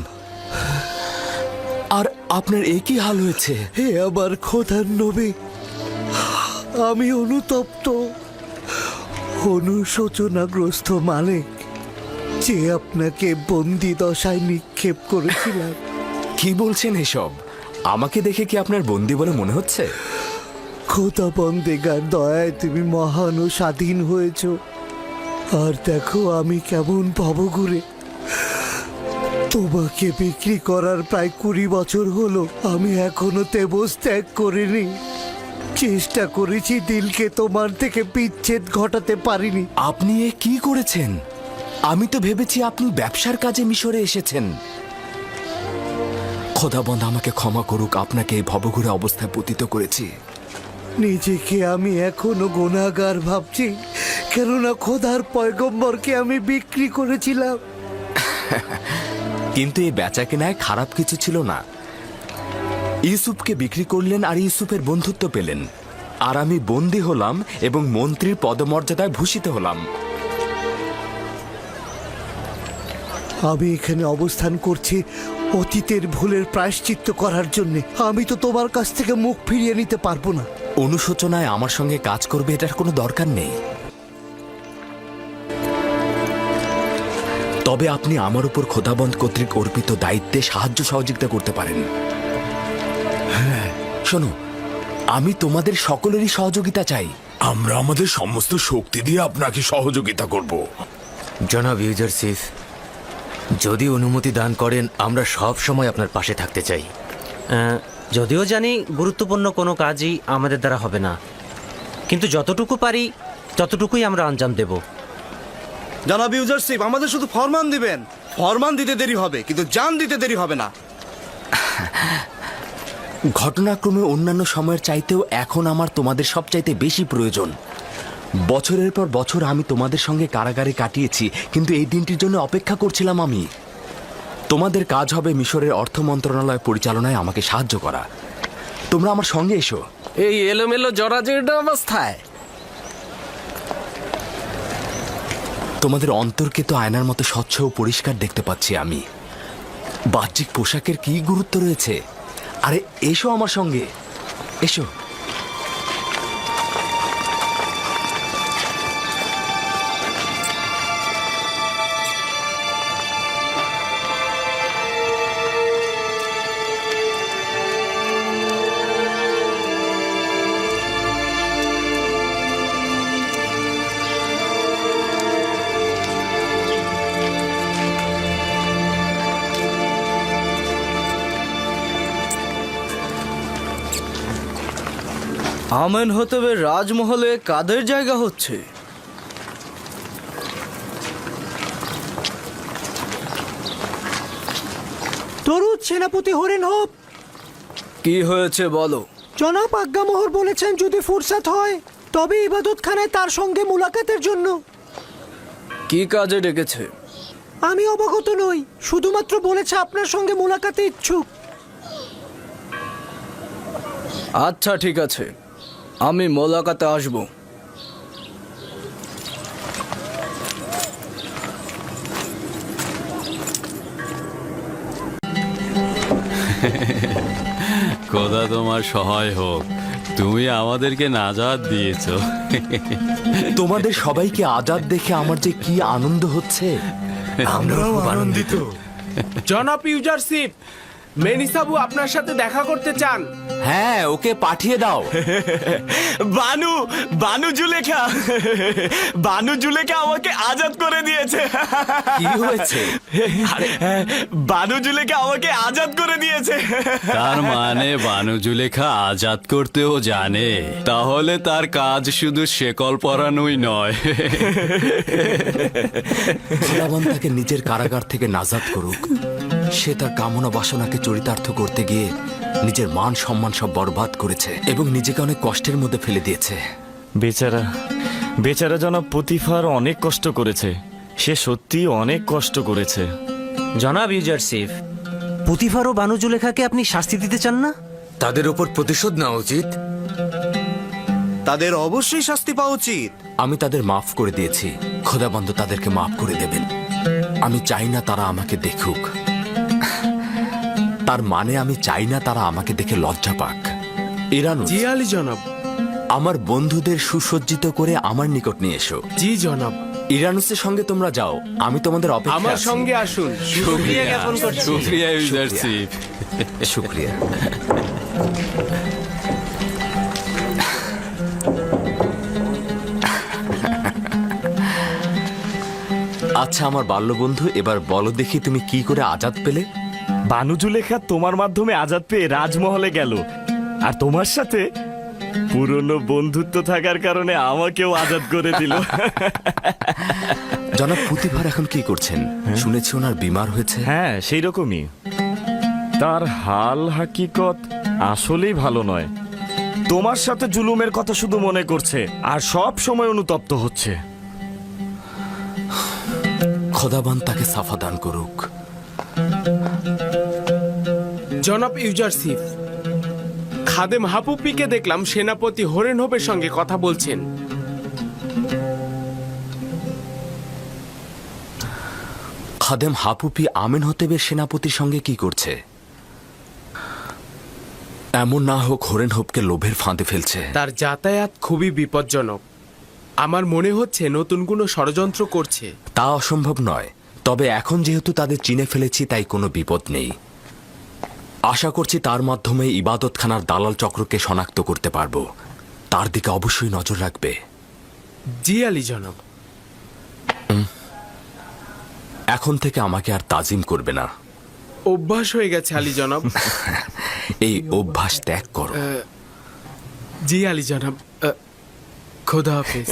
আর আপনার একই হাল হয়েছে? হে আমার খোদার নবী, আমি অনুতপ্ত, অনুশোচনাগ্রস্ত মালিক, যে আপনাকে বন্দি দশায় নিক্ষেপ করেছিলাম। কি বলছেন এসব? আমাকে দেখে কি আপনার বন্দি বলে মনে হচ্ছে? খোদা বন্দেগার দয়ায় তুমি মহান ও স্বাধীন হয়েছ। আর দেখো আমি কেমন ভবঘুরে। তোমাকে বিক্রি করার প্রায় 20 বছর হলো, আমি এখনো তেবস ত্যাগ করিনি। চেষ্টা করেছি দিলকে তোমার থেকে বিচ্ছেদ ঘটাতে পারিনি। আপনি এ কি করেছেন? আমি তো ভেবেছি আপনি ব্যবসার কাজে মিশরে এসেছেন। খোদাবন্ধ আমাকে ক্ষমা করুক, আপনাকে এই ভবঘুরে অবস্থায় পতিত করেছি। নিজেকে আমি এখনো গুনাহগার ভাবছি, কেননা খোদার পয়গম্বরকে আমি বিক্রি করেছিলাম। কিন্তু এই বেচা কেনায় খারাপ কিছু ছিল না। ইউসুফকে বিক্রি করলেন আর ইউসুফের বন্ধুত্ব পেলেন, আর আমি বন্দী হলাম এবং মন্ত্রীর পদমর্যাদায় ভূষিত হলাম। আমি এখানে অবস্থান করছি অতীতের ভুলের প্রায়শ্চিত্ত করার জন্য। আমি তো তোমার কাছ থেকে মুখ ফিরিয়ে নিতে পারবো না। অনুশোচনায় আমার সঙ্গে কাজ করবে এটার কোনো দরকার নেই। তবে আপনি আমার উপর খোদাবন্ধ কর্তৃক অর্পিত দায়িত্বে সাহায্য সহযোগিতা করতে পারেন। হ্যাঁ, শোনো, আমি তোমাদের সকলেরই সহযোগিতা চাই। আমরা আমাদের সমস্ত শক্তি দিয়ে আপনাকে সহযোগিতা করব। জনাব ইউজারসিফ, যদি অনুমতি দান করেন আমরা সব সময় আপনার পাশে থাকতে চাই। যদিও জানি গুরুত্বপূর্ণ কোনো কাজই আমাদের দ্বারা হবে না, কিন্তু যতটুকু পারি ততটুকুই আমরা আঞ্জাম দেব। জনাব ইউজারসিফ, আমাদের শুধু ফরমান দিবেন। ফরমান দিতে দেরি হবে, কিন্তু জান দিতে দেরি হবে না। ঘটনাক্রমে অন্যান্য সময়ের চাইতেও এখন আমার তোমাদের সবচাইতে বেশি প্রয়োজন। বছরের পর বছর আমি তোমাদের সঙ্গে কারাগারে কাটিয়েছি, কিন্তু এই দিনটির জন্য অপেক্ষা করছিলাম আমি। তোমাদের কাজ হবে মিশরের অর্থ মন্ত্রণালয় পরিচালনায় আমাকে সাহায্য করা। তোমরা আমার সঙ্গে এসো। এই এলোমেলো জরাজীর্ণ অবস্থায় তোমাদের অন্তরকে তো আয়নার মতো স্বচ্ছ ও পরিষ্কার দেখতে পাচ্ছি আমি। বাহ্যিক পোশাকের কি গুরুত্ব রয়েছে? আরে এসো আমার সঙ্গে, এসো। আমেনহতেবের রাজমহলে কাদের জায়গা হচ্ছে? তরুদ সেনাপতি হরেন হোপ। কি হয়েছে বলো? জনাব আজ্ঞামোহর বলেছেন যদি ফুরসাত হয় তবে ইবাদতখানায় তার সঙ্গে মুলাকাতের জন্য। কি কাজে ডেকেছে? আমি অবগত নই, শুধুমাত্র বলেছে আপনার সঙ্গে মুলাকাতে ইচ্ছুক। আচ্ছা ঠিক আছে, আমি মোলাকাতে আসব। খোদা তোমার সহায় হোক, তুমি আমাদেরকে নাজাত দিয়েছ। তোমাদের সবাইকে আজাদ দেখে আমার যে কি আনন্দ হচ্ছে। আমরাও আনন্দিত। জনাব ইউজারসিফ, মেনিসাবু আপনার সাথে দেখা করতে চান। হ্যাঁ, ওকে পাঠিয়ে দাও। বানু জুলেখা আমাকে আজাদ করে দিয়েছে। কি হয়েছে? বানু জুলেখা আমাকে আজাদ করে দিয়েছে। তার মানে বানু জুলেখা আজাদ করতেও জানে, তাহলে তার কাজ শুধু শেকল পরানোই নয়। খোদাবন্ধ তাকে নিজের কারাগার থেকে নাজাদ করুক। সে তার কামনা বাসনাকে চরিতার্থ করতে গিয়ে নিজের মান সম্মান সব বরবাদ করেছে এবং নিজেকে অনেক কষ্টের মধ্যে ফেলে দিয়েছে। বেচারা জনাব পুতিফার অনেক কষ্ট করেছে। সে সত্যি অনেক কষ্ট করেছে। জনাব ইউজারসিফ, পুতিফার ও বানু জুলেখাকে আপনি শাস্তি দিতে চান না? তাদের উপর প্রতিশোধ নেওয়া উচিত। তাদের অবশ্যই শাস্তি পাওয়া উচিত। আমি তাদের মাফ করে দিয়েছি, খোদাবন্ধ তাদেরকে মাফ করে দেবেন। আমি চাই না তারা আমাকে দেখুক। তার মানে আমি চাই না তারা আমাকে দেখে লজ্জা পাক। ইরানুস, জি আলী জনাব। আমার বন্ধুদের সুসজ্জিত করে আমার নিকট নিয়ে এসো। জি জনাব। ইরানুসের সঙ্গে তোমরা যাও, আমি তোমাদের অপেক্ষায় আমার আছি। সঙ্গে আসুন। শুকরিয়া জ্ঞাপন করছি। শুকরিয়া ইউজারশিপ। শুকরিয়া। আচ্ছা আমার বাল্যবন্ধু, এবার বলো দেখি তুমি কি করে আজাদ পেলে? বানু জুলেখা তোমার মাধ্যমে আজাদ পেয়ে রাজমহলে গেল, আর তোমার সাথে পুরনো বন্ধুত্ব থাকার কারণে আমাকেও আজাদ করে দিল। জনাব পুতিফার এখন কি করছেন? শুনেছি ওনার বিমার হয়েছে। হ্যাঁ, সেই রকমই। তার হাল হাকিকত আসলেই ভালো নয়। তোমার সাথে জুলুমের কথা শুধু মনে করছে আর সব সময় অনুতপ্ত হচ্ছে। খোদাবান তাকে সাফা দান করুক। জনাব ইউজারশিপ, খাদেম হাপুপিকে দেখলাম সেনাপতি হরেনহোপের সঙ্গে কথা বলছেন। খাদেম হাপুপি আমেন হতেবের সেনাপতির সঙ্গে কি করছে? এমন না হোক হরেনহোপকে লোভের ফাঁদে ফেলছে। তার যাতায়াত খুবই বিপজ্জনক। আমার মনে হচ্ছে নতুন কোনো ষড়যন্ত্র করছে। তা অসম্ভব নয়, তবে এখন যেহেতু তাদের চিনে ফেলেছি তাই কোনো বিপদ নেই। আশা করছি তার মাধ্যমে ইবাদতখানার দালাল চক্রকে শনাক্ত করতে পারবো। তার দিকে অবশ্যই নজর রাখবে। জি আলী জনাব। এখন থেকে আমাকে আর তাজিম করবে না। অভ্যাস হয়ে গেছে আলী জনাব। এই অভ্যাস ত্যাগ করো। জি আলী জনাব। খোদা হাফেজ।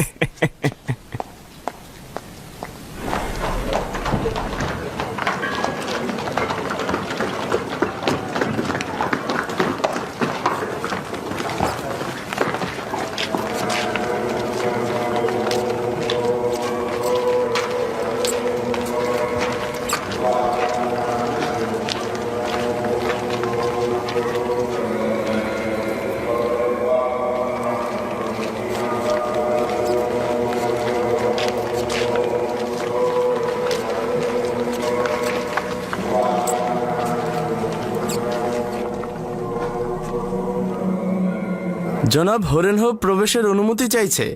জনাব হরেনহোপ প্রবেশের অনুমতি চাইছে।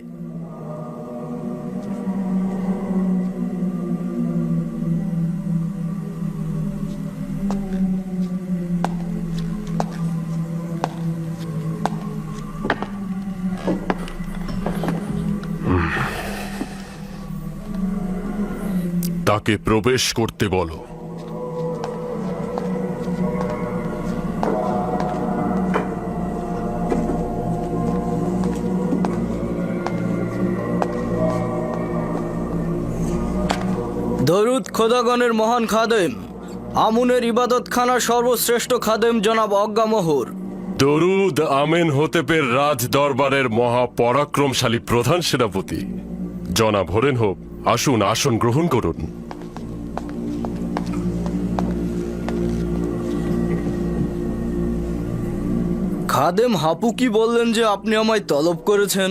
তাকে প্রবেশ করতে বলো। দরুদ খোদাগণের মহান খাদেম, আমুনের ইবাদতখানার সর্বশ্রেষ্ঠ খাদেম জনাব অজ্ঞামোহর। দরুদ আমেন হতেপের রাজ দরবারের মহাপরাক্রমশালী প্রধান সেনাপতি জনাব হরেনহোপ, আসুন আসন গ্রহণ করুন। খাদেম হাপু কি বললেন যে আপনি আমায় তলব করেছেন?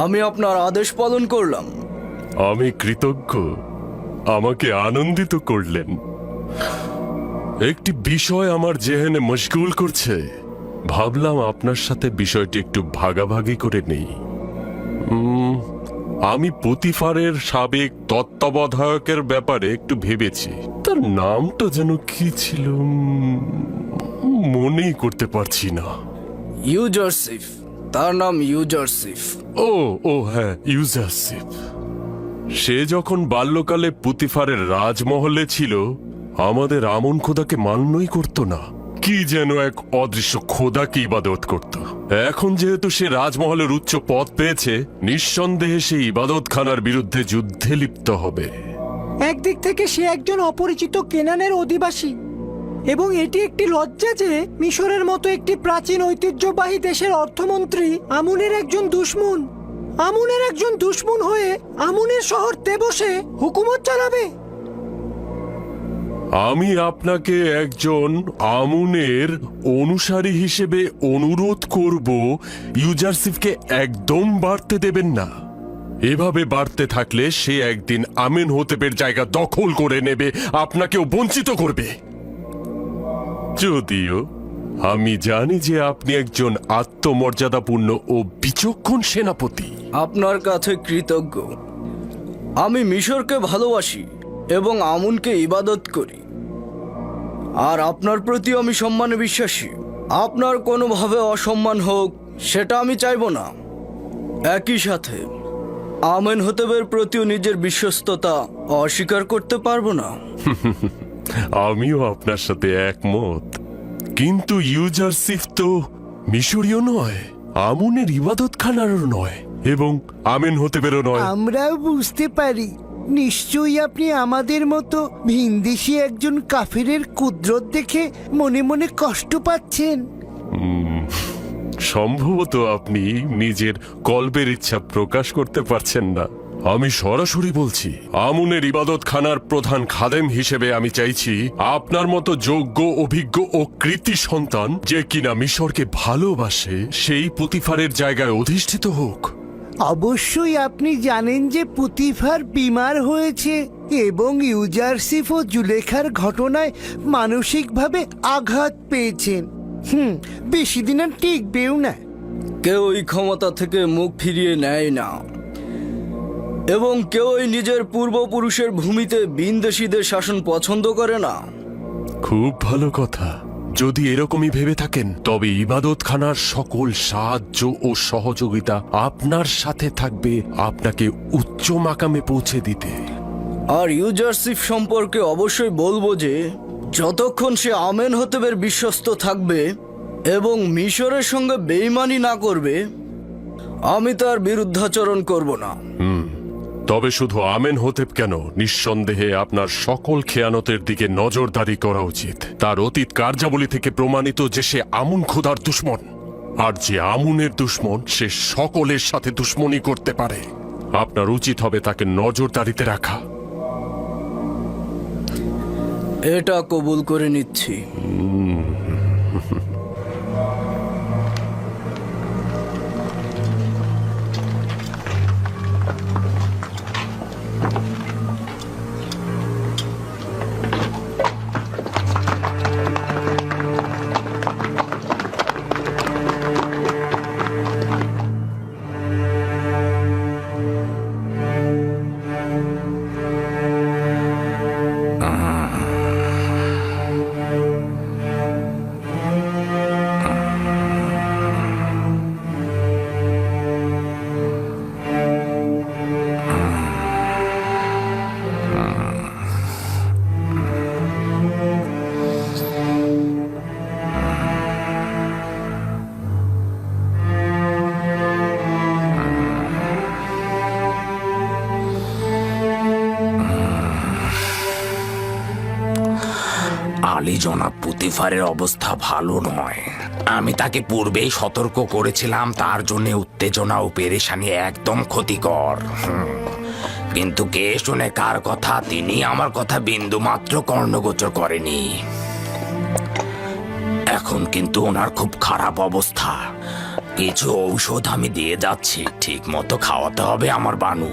আমি আপনার আদেশ পালন করলাম। আমি কৃতজ্ঞ, আমাকে আনন্দিত করলেন। একটি বিষয় আমার জেহেনে মশগুল করছে, ভাবলাম আপনার সাথে বিষয়টি একটু ভাগাভাগি করে নেই। আমি পুতিফারের সাবেক তত্ত্বাবধায়কের ব্যাপারে একটু ভেবেছি। তার নামটা যেন কি ছিল, মনেই করতে পারছি না। ইউজারশিপ, তার নাম ইউজারশিপ। ও হ্যাঁ, ইউজারশিপ। সে যখন বাল্যকালে পুতিফারের রাজমহলে ছিল, আমাদের আমন খোদাকে মান্যই করত না। কি যেন এক অদৃশ্য খোদাকে ইবাদত করত। এখন যেহেতু সে রাজমহলের উচ্চ পদ পেয়েছে, নিঃসন্দেহে সে ইবাদতখানার বিরুদ্ধে যুদ্ধে লিপ্ত হবে। একদিক থেকে সে একজন অপরিচিত কেনানের অধিবাসী, এবং এটি একটি লজ্জা যে মিশরের মতো একটি প্রাচীন ঐতিহ্যবাহী দেশের অর্থমন্ত্রী আমুনের একজন দুশমন হয়ে আমুনের শহর তেবসে হুকুমত চালাবে। আমি আপনাকে একজন আমুনের অনুসারী হিসেবে অনুরোধ করব, ইউজারশিপকে একদম বাড়তে দেবেন না। এভাবে বাড়তে থাকলে সে একদিন আমিন হোতেপের জায়গা দখল করে নেবে, আপনাকেও বঞ্চিত করবে। যদিও আমি জানি যে আপনি একজন আত্মমর্যাদাপূর্ণ ও বিচক্ষণ সেনাপতি। আপনার কাছে কৃতজ্ঞ। আমি মিশরকে ভালোবাসি এবং আমুনকে ইবাদত করি, আর আপনার প্রতি আমি সম্মানে বিশ্বাসী। আপনার কোনোভাবে অসম্মান হোক সেটা আমি চাইব না। একই সাথে আমেনহোতেবের প্রতিও নিজের বিশ্বস্ততা অস্বীকার করতে পারবো না। আমিও আপনার সাথে একমত, কিন্তু ইউজারসিফ তো মিশরীয় নয়, আমুনের ইবাদতখানারও নয় এবং আমেনহোতেবেরও নয়। আমরাও বুঝতে পারি, নিশ্চয়ই আপনি আমাদের মতো ভিনদেশী একজন কাফিরের কুদরত দেখে মনে মনে কষ্ট পাচ্ছেন। সম্ভবত আপনি নিজের কল্পের ইচ্ছা প্রকাশ করতে পারছেন না। আমি সরাসরি বলছি, আমুনের ইবাদতখানার প্রধান খাদেম হিসেবে আমি চাইছি আপনার মতো যোগ্য, অভিজ্ঞ ও কৃতি সন্তান যে কিনা মিশরকে ভালোবাসে সেই পুতিফারের জায়গায় অধিষ্ঠিত হোক। অবশ্যই আপনি জানেন যে পুতিফার বিমার হয়েছে এবং ইউজারসিফ ও জুলেখার ঘটনায় মানসিকভাবে আঘাত পেয়েছেন। বেশি দিন আর টিকবেও না। কেউ এই ক্ষমতা থেকে মুখ ফিরিয়ে নেয় না এবং কেউই নিজের পূর্বপুরুষের ভূমিতে ভিনদেশীদের শাসন পছন্দ করে না। খুব ভালো কথা। যদি এরকমই ভেবে থাকেন তবে ইবাদতখানার সকল সাহায্য ও সহযোগিতা আপনার সাথে থাকবে আপনাকে উচ্চ মাকামে পৌঁছে দিতে। আর ইউজারসিফ সম্পর্কে অবশ্যই বলবো যে যতক্ষণ সে আমেনহোতেবের বিশ্বস্ত থাকবে এবং মিশরের সঙ্গে বেইমানি না করবে, আমি তার বিরুদ্ধাচরণ করব না। তবে শুধু আমেনহোতেপ কেন, নিঃসন্দেহে আপনার সকল খেয়ানতের দিকে নজরদারি করা উচিত। তার অতীত কার্যাবলী থেকে প্রমাণিত যে সে আমুন খোদার দুশ্মন, আর যে আমুনের দুশ্মন সে সকলের সাথে দুশ্মনী করতে পারে। আপনার উচিত হবে তাকে নজরদারিতে রাখা। এটা কবুল করে নিচ্ছি। আলী জনাব পুতিফারের অবস্থা ভালো নয়। আমি তাকে পূর্বেই সতর্ক করেছিলাম তার জন্য উত্তেজনা ও পেরেশানি একদম ক্ষতিকর। কিন্তু কে শুনে কার কথা, তিনি আমার কথা বিন্দু মাত্র কর্ণগোচর করেনি। এখন কিন্তু ওনার খুব খারাপ অবস্থা। কিছু ঔষধ আমি দিয়ে যাচ্ছি, ঠিক মতো খাওয়াতে হবে আমার বানু।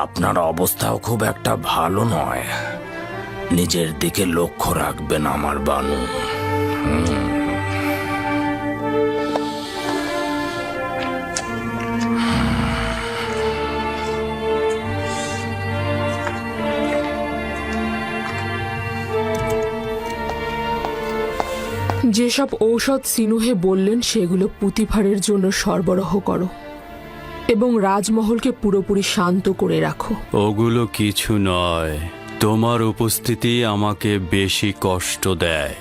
আপনার অবস্থাও খুব একটা ভালো নয়। নিজের দিকে লক্ষ্য রাখবেন আমার বানু। যেসব ঔষধ সিনুহে বললেন সেগুলো পুতিফারের জন্য সরবরাহ করো এবং রাজমহলকে পুরোপুরি শান্ত করে রাখো। ওগুলো কিছু নয়, তোমার উপস্থিতি আমাকে বেশি কষ্ট দেয়।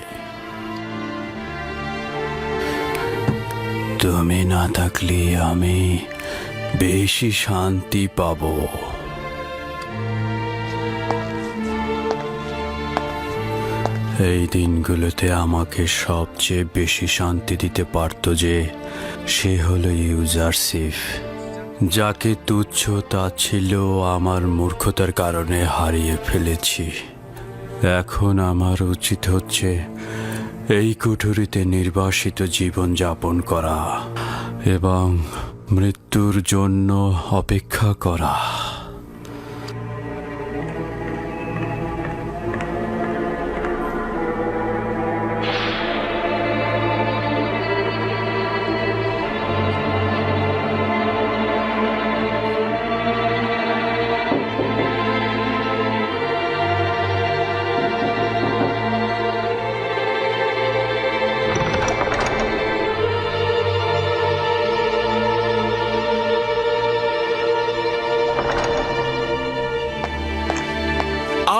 তুমি না থাকলে আমি বেশি শান্তি পাবো। এই দিনগুলোতে আমাকে সবচেয়ে বেশি শান্তি দিতে পারত যে সে হলো ইউজারসিফ। যাকে তুচ্ছ তাচ্ছিল্য আমার মূর্খতার কারণে হারিয়ে ফেলেছি। এখন আমার উচিত হচ্ছে এই কুঠুরিতে নির্বাসিত জীবন যাপন করা এবং মৃত্যুর জন্য অপেক্ষা করা।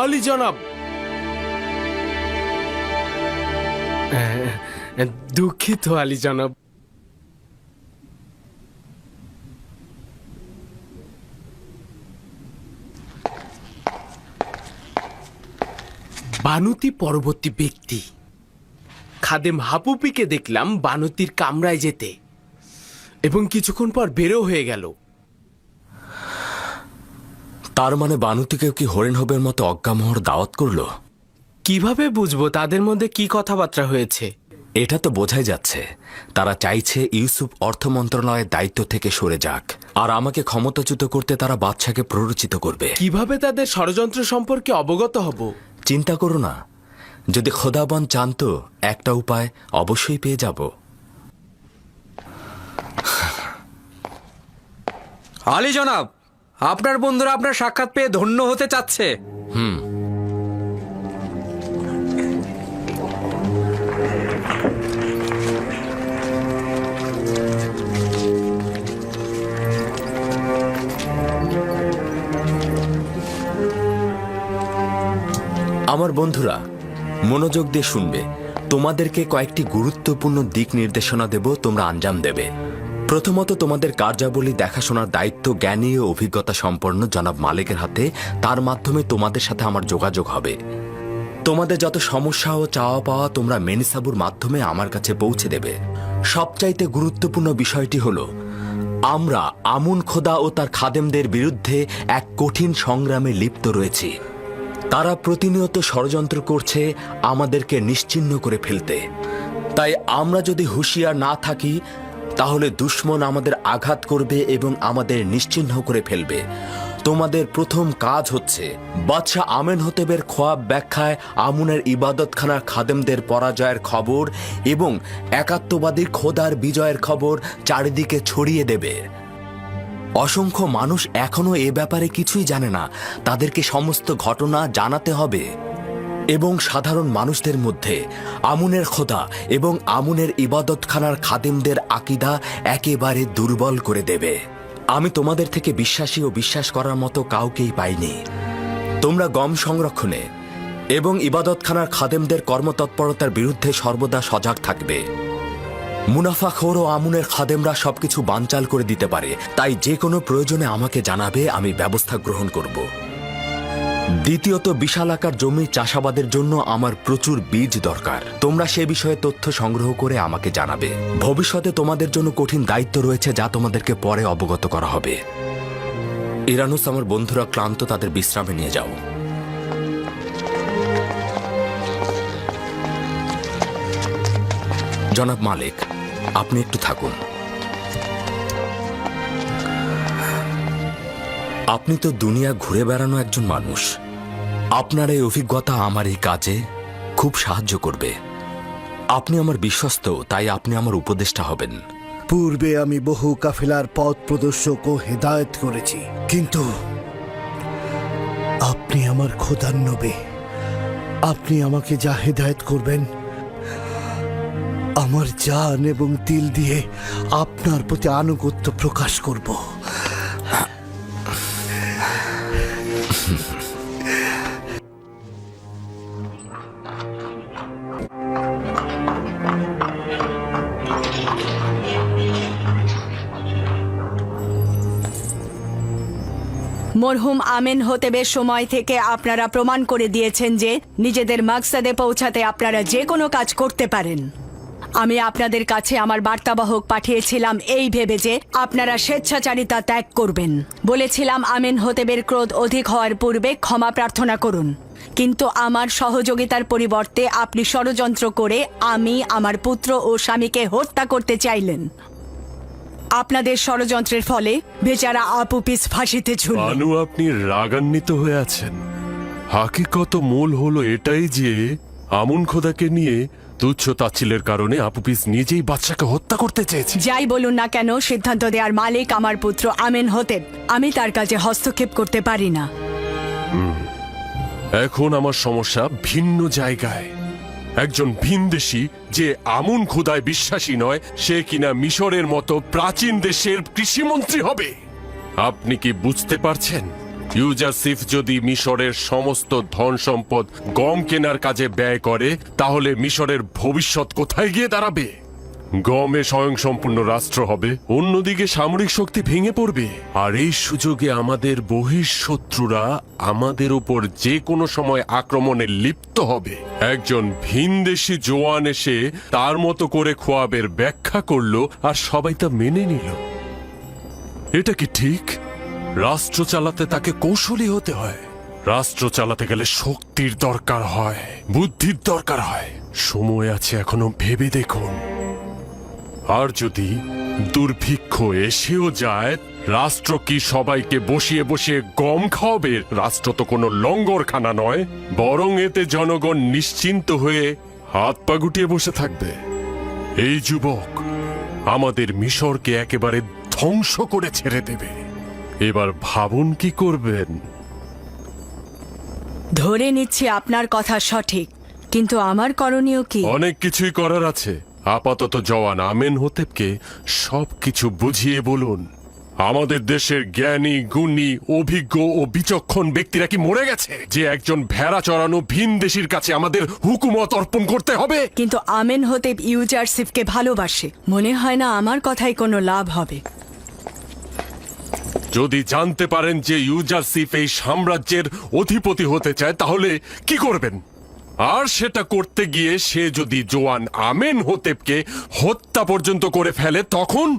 আলী জনাব, দুঃখিত আলী জনাব। বানুতি পরবর্তী ব্যক্তি। খাদেম হাপুপিকে দেখলাম বানুতির কামরায় যেতে এবং কিছুক্ষণ পর বেরো হয়ে গেল। তার মানে বানুতিকেও কি হরিণহবের মতো অজ্ঞামোহর দাওয়াত করলো? কিভাবে বুঝবো তাদের মধ্যে কি কথাবার্তা হয়েছে? এটা তো বোঝাই যাচ্ছে তারা চাইছে ইউসুফ অর্থ মন্ত্রণালয়ের দায়িত্ব থেকে সরে যাক, আর আমাকে ক্ষমতাচ্যুত করতে তারা বাদশাকে প্ররোচিত করবে। কিভাবে তাদের ষড়যন্ত্র সম্পর্কে অবগত হব? চিন্তা করো না, যদি খোদাবন চান তো একটা উপায় অবশ্যই পেয়ে যাব। আলী জনাব, আপনার বন্ধুরা আপনার সাক্ষাৎ পেয়ে ধন্য হতে চাচ্ছে। আমার বন্ধুরা মনোযোগ দিয়ে শুনবে, তোমাদেরকে কয়েকটি গুরুত্বপূর্ণ দিক নির্দেশনা দেব, তোমরা আঞ্জাম দেবে। প্রথমত, তোমাদের কার্যাবলী দেখাশোনার দায়িত্ব জ্ঞানী ও অভিজ্ঞতা সম্পন্ন জনাব মালিকের হাতে। তার মাধ্যমে তোমাদের সাথে আমার যোগাযোগ হবে। তোমাদের যত সমস্যা ও চাওয়া পাওয়া তোমরা মেনিসাবুর মাধ্যমে আমার কাছে পৌঁছে দেবে। সবচাইতে গুরুত্বপূর্ণ বিষয়টি হলো, আমরা আমুন খোদা ও তার খাদেমদের বিরুদ্ধে এক কঠিন সংগ্রামে লিপ্ত রয়েছি। তারা প্রতিনিয়ত ষড়যন্ত্র করছে আমাদেরকে নিশ্চিহ্ন করে ফেলতে। তাই আমরা যদি হুঁশিয়ার না থাকি তাহলে দুশমন আমাদের আঘাত করবে এবং আমাদের নিশ্চিহ্ন করে ফেলবে। তোমাদের প্রথম কাজ হচ্ছে বাদশাহ আমেনহোতেবের খোয়াব ব্যাখ্যায় আমুনের ইবাদতখানার খাদেমদের পরাজয়ের খবর এবং একাত্মবাদী খোদার বিজয়ের খবর চারিদিকে ছড়িয়ে দেবে। অসংখ্য মানুষ এখনো এ ব্যাপারে কিছুই জানে না, তাদেরকে সমস্ত ঘটনা জানাতে হবে এবং সাধারণ মানুষদের মধ্যে আমুনের খোদা এবং আমুনের ইবাদতখানার খাদেমদের আকিদা একেবারে দুর্বল করে দেবে। আমি তোমাদের থেকে বিশ্বাসী ও বিশ্বাস করার মতো কাউকেই পাইনি। তোমরা গম সংরক্ষণে এবং ইবাদতখানার খাদেমদের কর্মতৎপরতার বিরুদ্ধে সর্বদা সজাগ থাকবে। মুনাফাখোর ও আমুনের খাদেমরা সবকিছু বানচাল করে দিতে পারে, তাই যে কোনো প্রয়োজনে আমাকে জানাবে, আমি ব্যবস্থা গ্রহণ করব। দ্বিতীয়ত, বিশাল আকার জমি চাষাবাদের জন্য আমার প্রচুর বীজ দরকার। তোমরা সে বিষয়ে তথ্য সংগ্রহ করে আমাকে জানাবে। ভবিষ্যতে তোমাদের জন্য কঠিন দায়িত্ব রয়েছে যা তোমাদেরকে পরে অবগত করা হবে। ইরানুস, আমার বন্ধুরা ক্লান্ত, তাদের বিশ্রামে নিয়ে যাও। জনাব মালিক, আপনি একটু থাকুন। আপনি তো দুনিয়া ঘুরে বেড়ানো একজন মানুষ। আপনার এই অভিজ্ঞতা আমার এই কাজে খুব সাহায্য করবে। আপনি আমার বিশ্বস্ত, তাই আপনি আমার উপদেষ্টা হবেন। পূর্বে আমি বহু কাফেলার পথ প্রদর্শক ও হেদায়েত করেছি, কিন্তু আপনি আমার খোদার নবী। আপনি আমাকে যা হেদায়েত করবেন, আমার জান এবং দিল দিয়ে আপনার প্রতি আনুগত্য প্রকাশ করব। মরহুম আমেনহোতেবের সময় থেকে আপনারা প্রমাণ করে দিয়েছেন যে নিজেদের মাকসাদে পৌঁছাতে আপনারা যে কোনো কাজ করতে পারেন। আমি আপনাদের কাছে আমার বার্তাবাহক পাঠিয়েছিলাম এই ভেবে যে আপনারা স্বেচ্ছাচারিতা ত্যাগ করবেন। বলেছিলাম আমেনহোতেবের ক্রোধ অধিক হওয়ার পূর্বে ক্ষমা প্রার্থনা করুন, কিন্তু আমার সহযোগিতার পরিবর্তে আপনি ষড়যন্ত্র করে আমি আমার পুত্র ও স্বামীকে হত্যা করতে চাইলেন। আপনাদের ষড়যন্ত্রের ফলে বেচারা আপুপিস ফাঁসিতে ঝুলল। বানু, আপনি রাগান্বিত হয়ে আছেন। হাকিকত মূল হলো এটাই যে আমুন খোদাকে নিয়ে তুচ্ছ তাচ্ছিলের কারণে আপুপিস নিজেই বাচ্চাকে হত্যা করতে চেয়েছে। যাই বলুন না কেন, সিদ্ধান্ত দেওয়ার মালিক আমার পুত্র আমেনহোতেব। আমি তার কাজে হস্তক্ষেপ করতে পারি না। এখন আমার সমস্যা ভিন্ন জায়গায়। একজন ভিনদেশী যে আমুন খোদায় বিশ্বাসী নয়, সে কিনা মিশরের মতো প্রাচীন দেশের কৃষিমন্ত্রী হবে। আপনি কি বুঝতে পারছেন? ইউজারসিফ যদি মিশরের সমস্ত ধন সম্পদ গম কেনার কাজে ব্যয় করে, তাহলে মিশরের ভবিষ্যৎ কোথায় গিয়ে দাঁড়াবে? গমে স্বয়ংসম্পূর্ণ রাষ্ট্র হবে, অন্যদিকে সামরিক শক্তি ভেঙে পড়বে, আর এই সুযোগে আমাদের বহিঃশত্রুরা আমাদের উপর যে কোনো সময় আক্রমণে লিপ্ত হবে। একজন ভিনদেশী জওয়ান এসে তার মতো করে খোয়াবের ব্যাখ্যা করলো, আর সবাই তা মেনে নিল। এটা কি ঠিক? রাষ্ট্র চালাতে তাকে কৌশলী হতে হয়। রাষ্ট্র চালাতে গেলে শক্তির দরকার হয়, বুদ্ধির দরকার হয়। সময় আছে এখনো, ভেবে দেখুন। আর যদি দুর্ভিক্ষ এসেও যায়, রাষ্ট্র কি সবাইকে বসিয়ে বসিয়ে গম খাওয়াবে? রাষ্ট্র তো কোনো লঙ্গরখানা নয়, বরং এতে জনগণ নিশ্চিন্ত হয়ে হাত পা গুটিয়ে বসে থাকবে। এই যুবক আমাদের মিশরকে একেবারে ধ্বংস করে ছেড়ে দেবে। এবার ভাবুন কি করবেন। ধরে নিচ্ছি আপনার কথা সঠিক, কিন্তু আমার করণীয় কি? অনেক কিছুই করার আছে। আপাতত জওয়ান আমেনহোতেবকে সবকিছু বুঝিয়ে বলুন। আমাদের দেশের জ্ঞানী, গুণী, অভিজ্ঞ ও বিচক্ষণ ব্যক্তিরা কি মরে গেছে যে একজন ভেড়া চড়ানো ভিনদেশীর কাছে আমাদের হুকুমত অর্পণ করতে হবে? কিন্তু আমেনহোতেব ইউজারসিফকে ভালোবাসে। মনে হয় না আমার কথায় কোনো লাভ হবে। যদি জানতে পারেন যে ইউজারসিফ এই সাম্রাজ্যের অধিপতি হতে চায়, তাহলে কি করবেন? আর সেটা করতে গিয়ে সে যদি জওয়ান আমেনহোতেবকে হত্যা পর্যন্ত করে ফেলে, তখন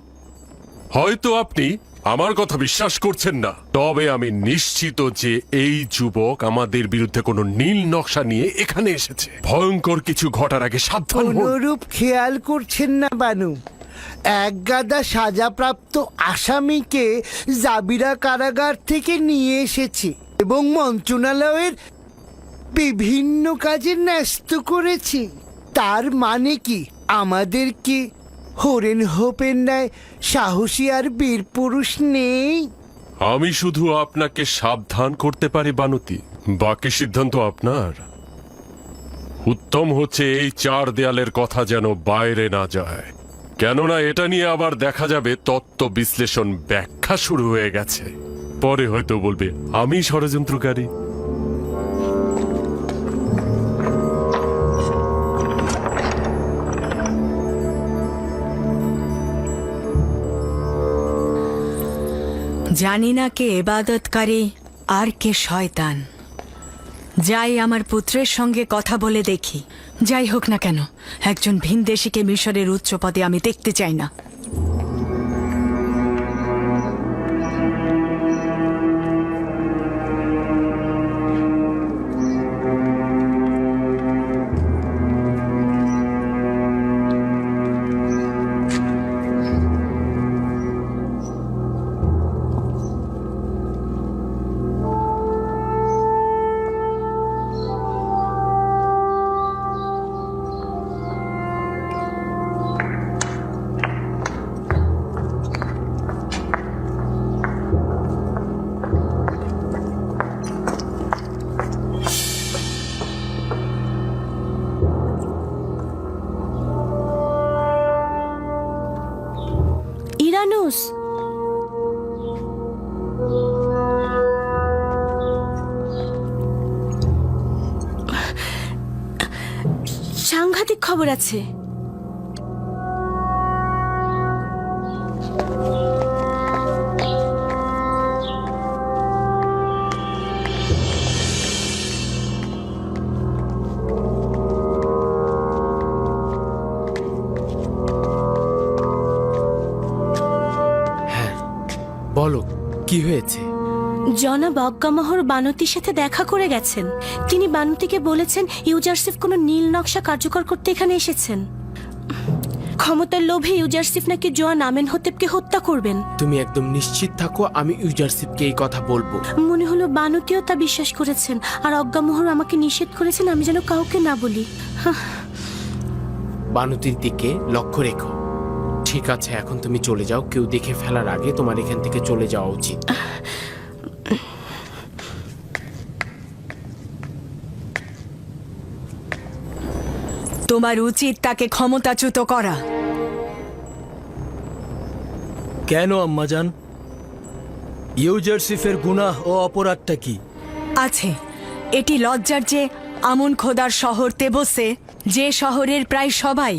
হয়তো আপনি আমার কথা বিশ্বাস করছেন না। তবে আমি নিশ্চিত যে এই যুবক আমাদের বিরুদ্ধে কোনো নীল নকশা নিয়ে এখানে এসেছে। ভয়ঙ্কর কিছু ঘটার আগে সাবধান হন। অনুরূপ খেয়াল করছেন না বানু? এক গাদা সাজাপ্রাপ্ত আসামিকে জাবিরা কারাগার থেকে নিয়ে এসেছি এবং মন্ত্রণালয়ের বিভিন্ন কাজে ন্যস্ত করেছি। তার মানে কি আমাদের কি হরেন হোপের ন্যায় সাহসী আর বীর পুরুষ নেই? আমি শুধু আপনাকে সাবধান করতে পারি বানুতি, বাকি সিদ্ধান্ত আপনার। উত্তম হচ্ছে এই চার দেয়ালের কথা যেন বাইরে না যায়, কেননা এটা নিয়ে আবার দেখা যাবে তত্ত্ব বিশ্লেষণ ব্যাখ্যা শুরু হয়ে গেছে। পরে হয়তো বলবে আমি ষড়যন্ত্রকারী। জানি না কে ইবাদতকারী আর কে শয়তান। যাই আমার পুত্রের সঙ্গে কথা বলে দেখি। যাই হোক না কেন, একজন ভিনদেশীকে মিশরের উচ্চ পদে আমি দেখতে চাই না। ইরানুস, সাংঘাতিক খবর আছে। বলো কি হয়েছে? জনাব অজ্ঞামোহর বানতির সাথে দেখা করে গেছেন। তিনি বানতিকে বলেছেন ইউজারসিফ কোনো নীল নকশা কার্যকর করতে এখানে এসেছেন। ক্ষমতার লোভে ইউজারসিফ নাকি জোয়ান আমেনহোতেবকে হত্যা করবেন। তুমি একদম নিশ্চিত থাকো, আমি ইউজারসিফকে এই কথা বলবো। মনে হলো বানতিও তা বিশ্বাস করেছেন, আর অজ্ঞামোহর আমাকে নিষেধ করেছেন আমি যেন কাউকে না বলি। বানুতির দিকে লক্ষ্য রেখো। ঠিক আছে, এখন তুমি চলে যাও। কেউ দেখে ফেলার আগে তোমার এখান থেকে চলে যাওয়া উচিত। তোমার উচিত তাকে ক্ষমতাচ্যুত করা। কেন আম্মাজান? ইউজারসিফের গুনাহ ও অপরাধটা কি? আছে, এটি লজ্জার যে আমুন খোদার শহর তেবসে, যে শহরের প্রায় সবাই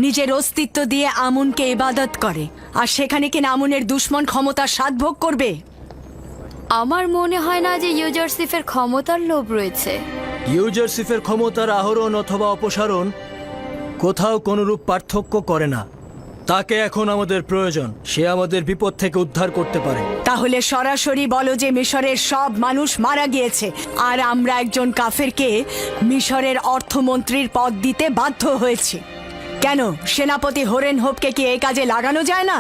নিজের অস্তিত্ব দিয়ে আমুনকে ইবাদত করে, আর সেখানে কিনা আমুনের দুশ্মন ক্ষমতার স্বাদ ভোগ করবে। আমার মনে হয় না যে ইউজারসিফের ক্ষমতার লোভ রয়েছে। ইউজারসিফের ক্ষমতার আহরণ অথবা অপসারণ কোথাও কোনরূপ পার্থক্য করে না। তাকে এখন আমাদের প্রয়োজন। সে আমাদের বিপদ থেকে উদ্ধার করতে পারে। তাহলে সরাসরি বলো যে মিশরের সব মানুষ মারা গিয়েছে, আর আমরা একজন কাফেরকে মিশরের অর্থমন্ত্রীর পদ দিতে বাধ্য হয়েছি। কেন সেনাপতি হোরেন হোপকে কি এই কাজে লাগানো যায় না?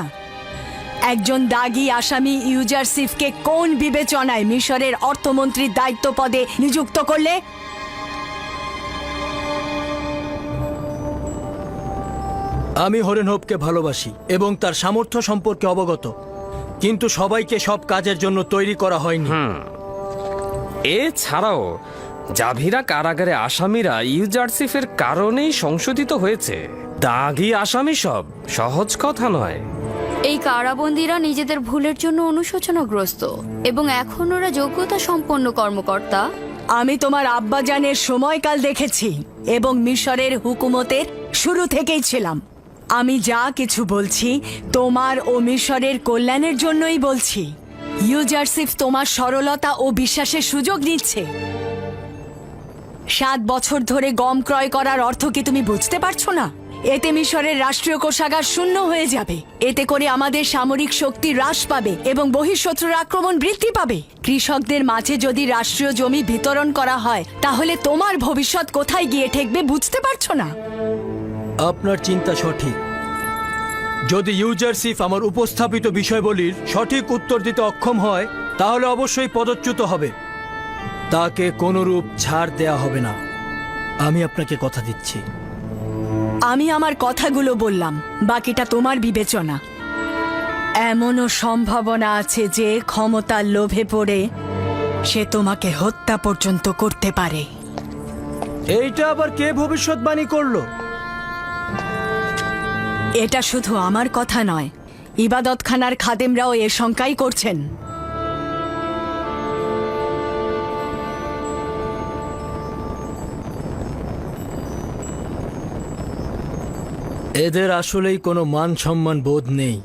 একজন দাগী আসামি ইউজারসিফকে কোন বিবেচনায় মিশরের অর্থমন্ত্রীর দায়িত্ব পদে নিযুক্ত করলে? আমি হরেন হোপকে ভালোবাসি এবং তার সামর্থ্য সম্পর্কে অবগত, কিন্তু সবাইকে সব কাজের জন্য তৈরি করা হয়নি। এছাড়াও জাভিরা কারাগারে আসামিরা ইউজারসিফের কারণেই সংশোধিত হয়েছে। দাগী আসামি সব সহজ কথা নয়। এই কারাবন্দীরা নিজেদের ভুলের জন্য অনুশোচনাগ্রস্ত, এবং এখন ওরা যোগ্যতা সম্পন্ন কর্মকর্তা। আমি তোমার আব্বাজানের সময়কাল দেখেছি এবং মিশরের হুকুমতের শুরু থেকেই ছিলাম। আমি যা কিছু বলছি তোমার ও মিশরের কল্যাণের জন্যই বলছি। ইউজারসিফ তোমার সরলতা ও বিশ্বাসের সুযোগ নিচ্ছে। 7 বছর ধরে গম ক্রয় করার অর্থ কি তুমি বুঝতে পারছো না? এতে মিশরের রাষ্ট্রীয় কোষাগার শূন্য হয়ে যাবে। এতে করে আমাদের সামরিক শক্তি হ্রাস পাবে এবং বহিঃশত্রুর আক্রমণ বৃদ্ধি পাবে। কৃষকদের মাঝে যদি রাষ্ট্রীয় জমি বিতরণ করা হয়, তাহলে তোমার ভবিষ্যৎ কোথায় গিয়ে ঠেকবে বুঝতে পারছো না? আপনার চিন্তা সঠিক। যদি ইউজারসিফ আমার উপস্থাপিত বিষয়বলির সঠিক উত্তর দিতে অক্ষম হয়, তাহলে অবশ্যই পদচ্যুত হবে। তাকে কোনরূপ ছাড় দেয়া হবে না, আমি আপনাকে কথা দিচ্ছি। আমি আমার কথাগুলো বললাম, বাকিটা তোমার বিবেচনা। এমনও সম্ভাবনা আছে যে ক্ষমতার লোভে পড়ে সে তোমাকে হত্যা পর্যন্ত করতে পারে। এইটা আবার কে ভবিষ্যৎবাণী করলো? এটা শুধু আমার কথা নয়, ইবাদতখানার খাদেমরাও এ শঙ্কাই করছেন। এদের আসলেই কোনো মান সম্মান বোধ নেই।